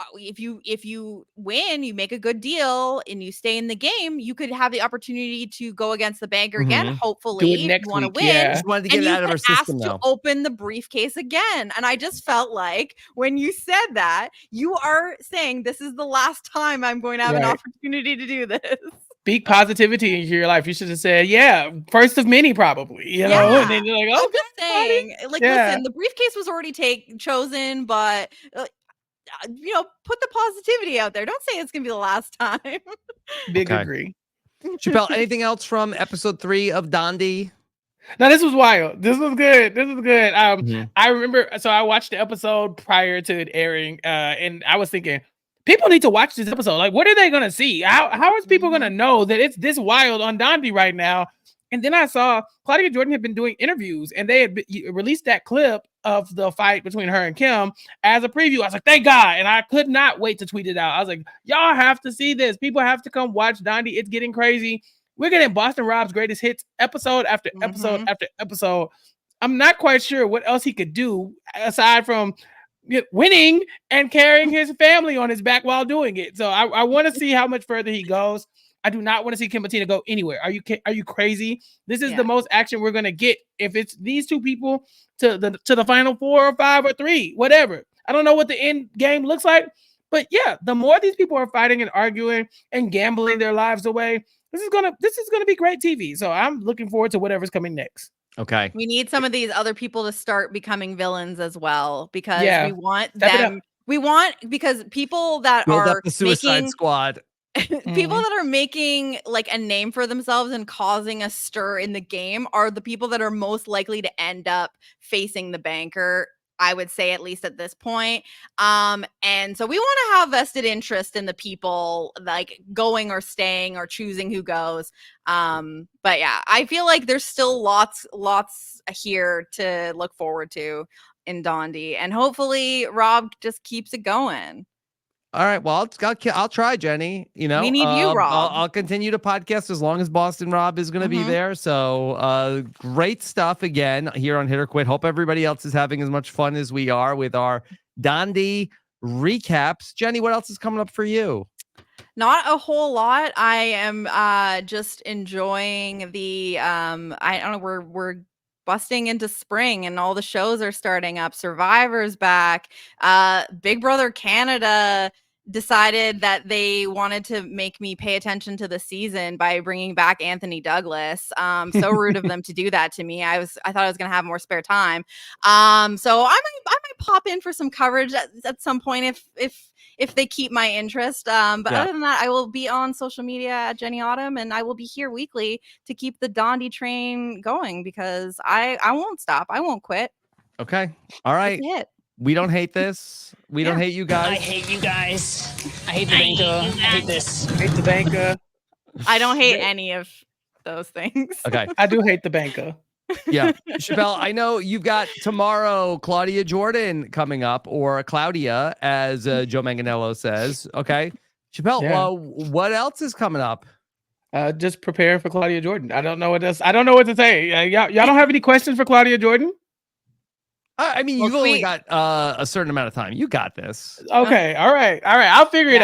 win, you make a good deal and you stay in the game, you could have the opportunity to go against the banker again, hopefully. Do it next you want to week, win. yeah. Just wanted to get And it you out of could her system ask though. to open the briefcase again. And I just felt like when you said that, you are saying this is the last time I'm going to have an opportunity to do this. Speak positivity into your life. You should have said, yeah, first of many, probably. You know, and then you're like, I'm okay, just saying, like, listen, the briefcase was already chosen, but you know, put the positivity out there. Don't say it's gonna be the last time. Big agree. Chappell, anything else from episode 3 of Dondi? No, this was wild. This was good. I remember, so I watched the episode prior to it airing, and I was thinking, people need to watch this episode. Like, what are they gonna see? How is people gonna know that it's this wild on Dondi right now? And then I saw Claudia Jordan had been doing interviews, and they had released that clip of the fight between her and Kim as a preview. I was like, thank God. And I could not wait to tweet it out. I was like, y'all have to see this. People have to come watch Dondi. It's getting crazy. We're getting Boston Rob's greatest hits episode after episode after episode. I'm not quite sure what else he could do aside from winning and carrying his family on his back while doing it. So I want to see how much further he goes. I do not want to see Kim Bettina go anywhere. Are you crazy? This is the most action we're gonna get if it's these two people to the final 4 or 5 or 3, whatever. I don't know what the end game looks like, but yeah, the more these people are fighting and arguing and gambling their lives away, this is gonna be great TV. So I'm looking forward to whatever's coming next. Okay. We need some of these other people to start becoming villains as well, because we want Step them. We want, because people that Build are up the Suicide making Squad. people that are making like a name for themselves and causing a stir in the game are the people that are most likely to end up facing the banker, I would say, at least at this point. And so we want to have vested interest in the people like going or staying or choosing who goes. But yeah, I feel like there's still lots here to look forward to in Dondi, and hopefully Rob just keeps it going. All right. Well, I'll try, Jenny. You know, we need you, Rob. I'll continue to podcast as long as Boston Rob is going to be there. So great stuff again here on Hit or Quit. Hope everybody else is having as much fun as we are with our Dondi recaps. Jenny, what else is coming up for you? Not a whole lot. I am just enjoying the I don't know, we're busting into spring and all the shows are starting up. Survivor's back. Big Brother Canada decided that they wanted to make me pay attention to the season by bringing back Anthony Douglas. So rude of them to do that to me. I thought I was gonna have more spare time. So I might pop in for some coverage at some point if they keep my interest. But other than that, I will be on social media at Jenny Autumn, and I will be here weekly to keep the Dondi train going, because I won't stop. I won't quit. Okay. All right. We don't hate this. We don't hate you guys. I hate you guys. I hate the banker. I hate this. I hate the banker. I don't hate any of those things. Okay. I do hate the banker. Yeah. Chappell, I know you've got tomorrow Claudia Jordan coming up, or Claudia, as Joe Manganiello says. Okay. Chappell, what else is coming up? Just preparing for Claudia Jordan. I don't know what else. I don't know what to say. Y'all don't have any questions for Claudia Jordan? I mean, you've only got a certain amount of time. You got this. Okay. All right. I'll figure it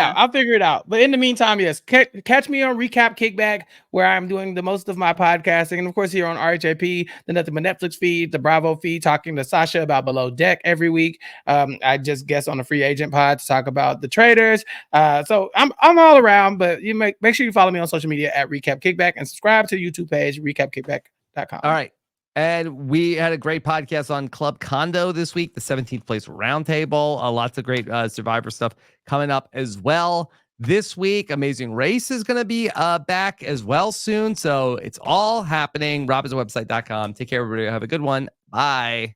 out. But in the meantime, yes, catch me on Recap Kickback, where I'm doing the most of my podcasting. And of course, here on RHAP, the Nothing But Netflix feed, the Bravo feed, talking to Sasha about Below Deck every week. I just guest on the Free Agent pod to talk about the traders. So I'm all around, but you make sure you follow me on social media at Recap Kickback and subscribe to the YouTube page, recapkickback.com. All right. And we had a great podcast on Club Condo this week, the 17th place roundtable. Lots of great Survivor stuff coming up as well this week. Amazing Race is going to be back as well soon. So it's all happening. RobIsAWebsite.com. Take care, everybody. Have a good one. Bye.